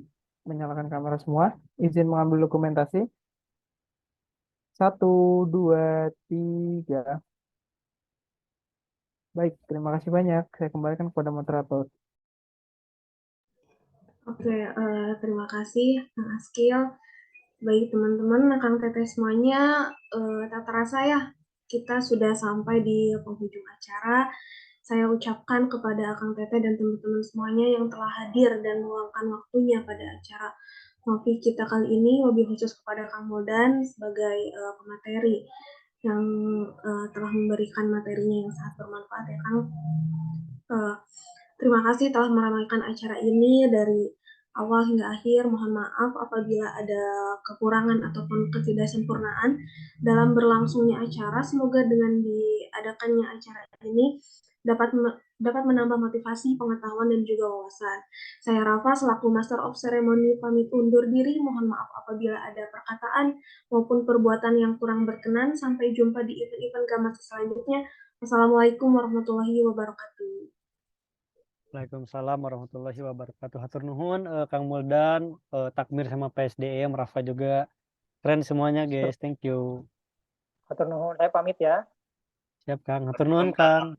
menyalakan kamera semua. Izin mengambil dokumentasi. 1, 2, 3. Baik, terima kasih banyak. Saya kembalikan kepada moderator. Oke, terima kasih Kang Askil. Baik teman-teman, Kang Teteh semuanya, tak terasa ya, kita sudah sampai di penghujung acara. Saya ucapkan kepada Kang Teteh dan teman-teman semuanya yang telah hadir dan meluangkan waktunya pada acara ngopi kita kali ini, lebih khusus kepada Kang Muldan sebagai pemateri yang telah memberikan materinya yang sangat bermanfaat ya Kang. Terima kasih telah meramaikan acara ini dari awal hingga akhir. Mohon maaf apabila ada kekurangan ataupun ketidaksempurnaan dalam berlangsungnya acara. Semoga dengan diadakannya acara ini dapat menambah motivasi, pengetahuan, dan juga wawasan. Saya Rafa selaku Master of Ceremony pamit undur diri. Mohon maaf apabila ada perkataan maupun perbuatan yang kurang berkenan. Sampai jumpa di event-event Gamasi selanjutnya. Wassalamualaikum warahmatullahi wabarakatuh. Waalaikumsalam warahmatullahi wabarakatuh. Hatur nuhun Kang Muldan, Takmir sama PSDM, Rafa juga. Keren semuanya guys, thank you. Hatur nuhun, saya pamit ya. Siap Kang, hatur nuhun Kang.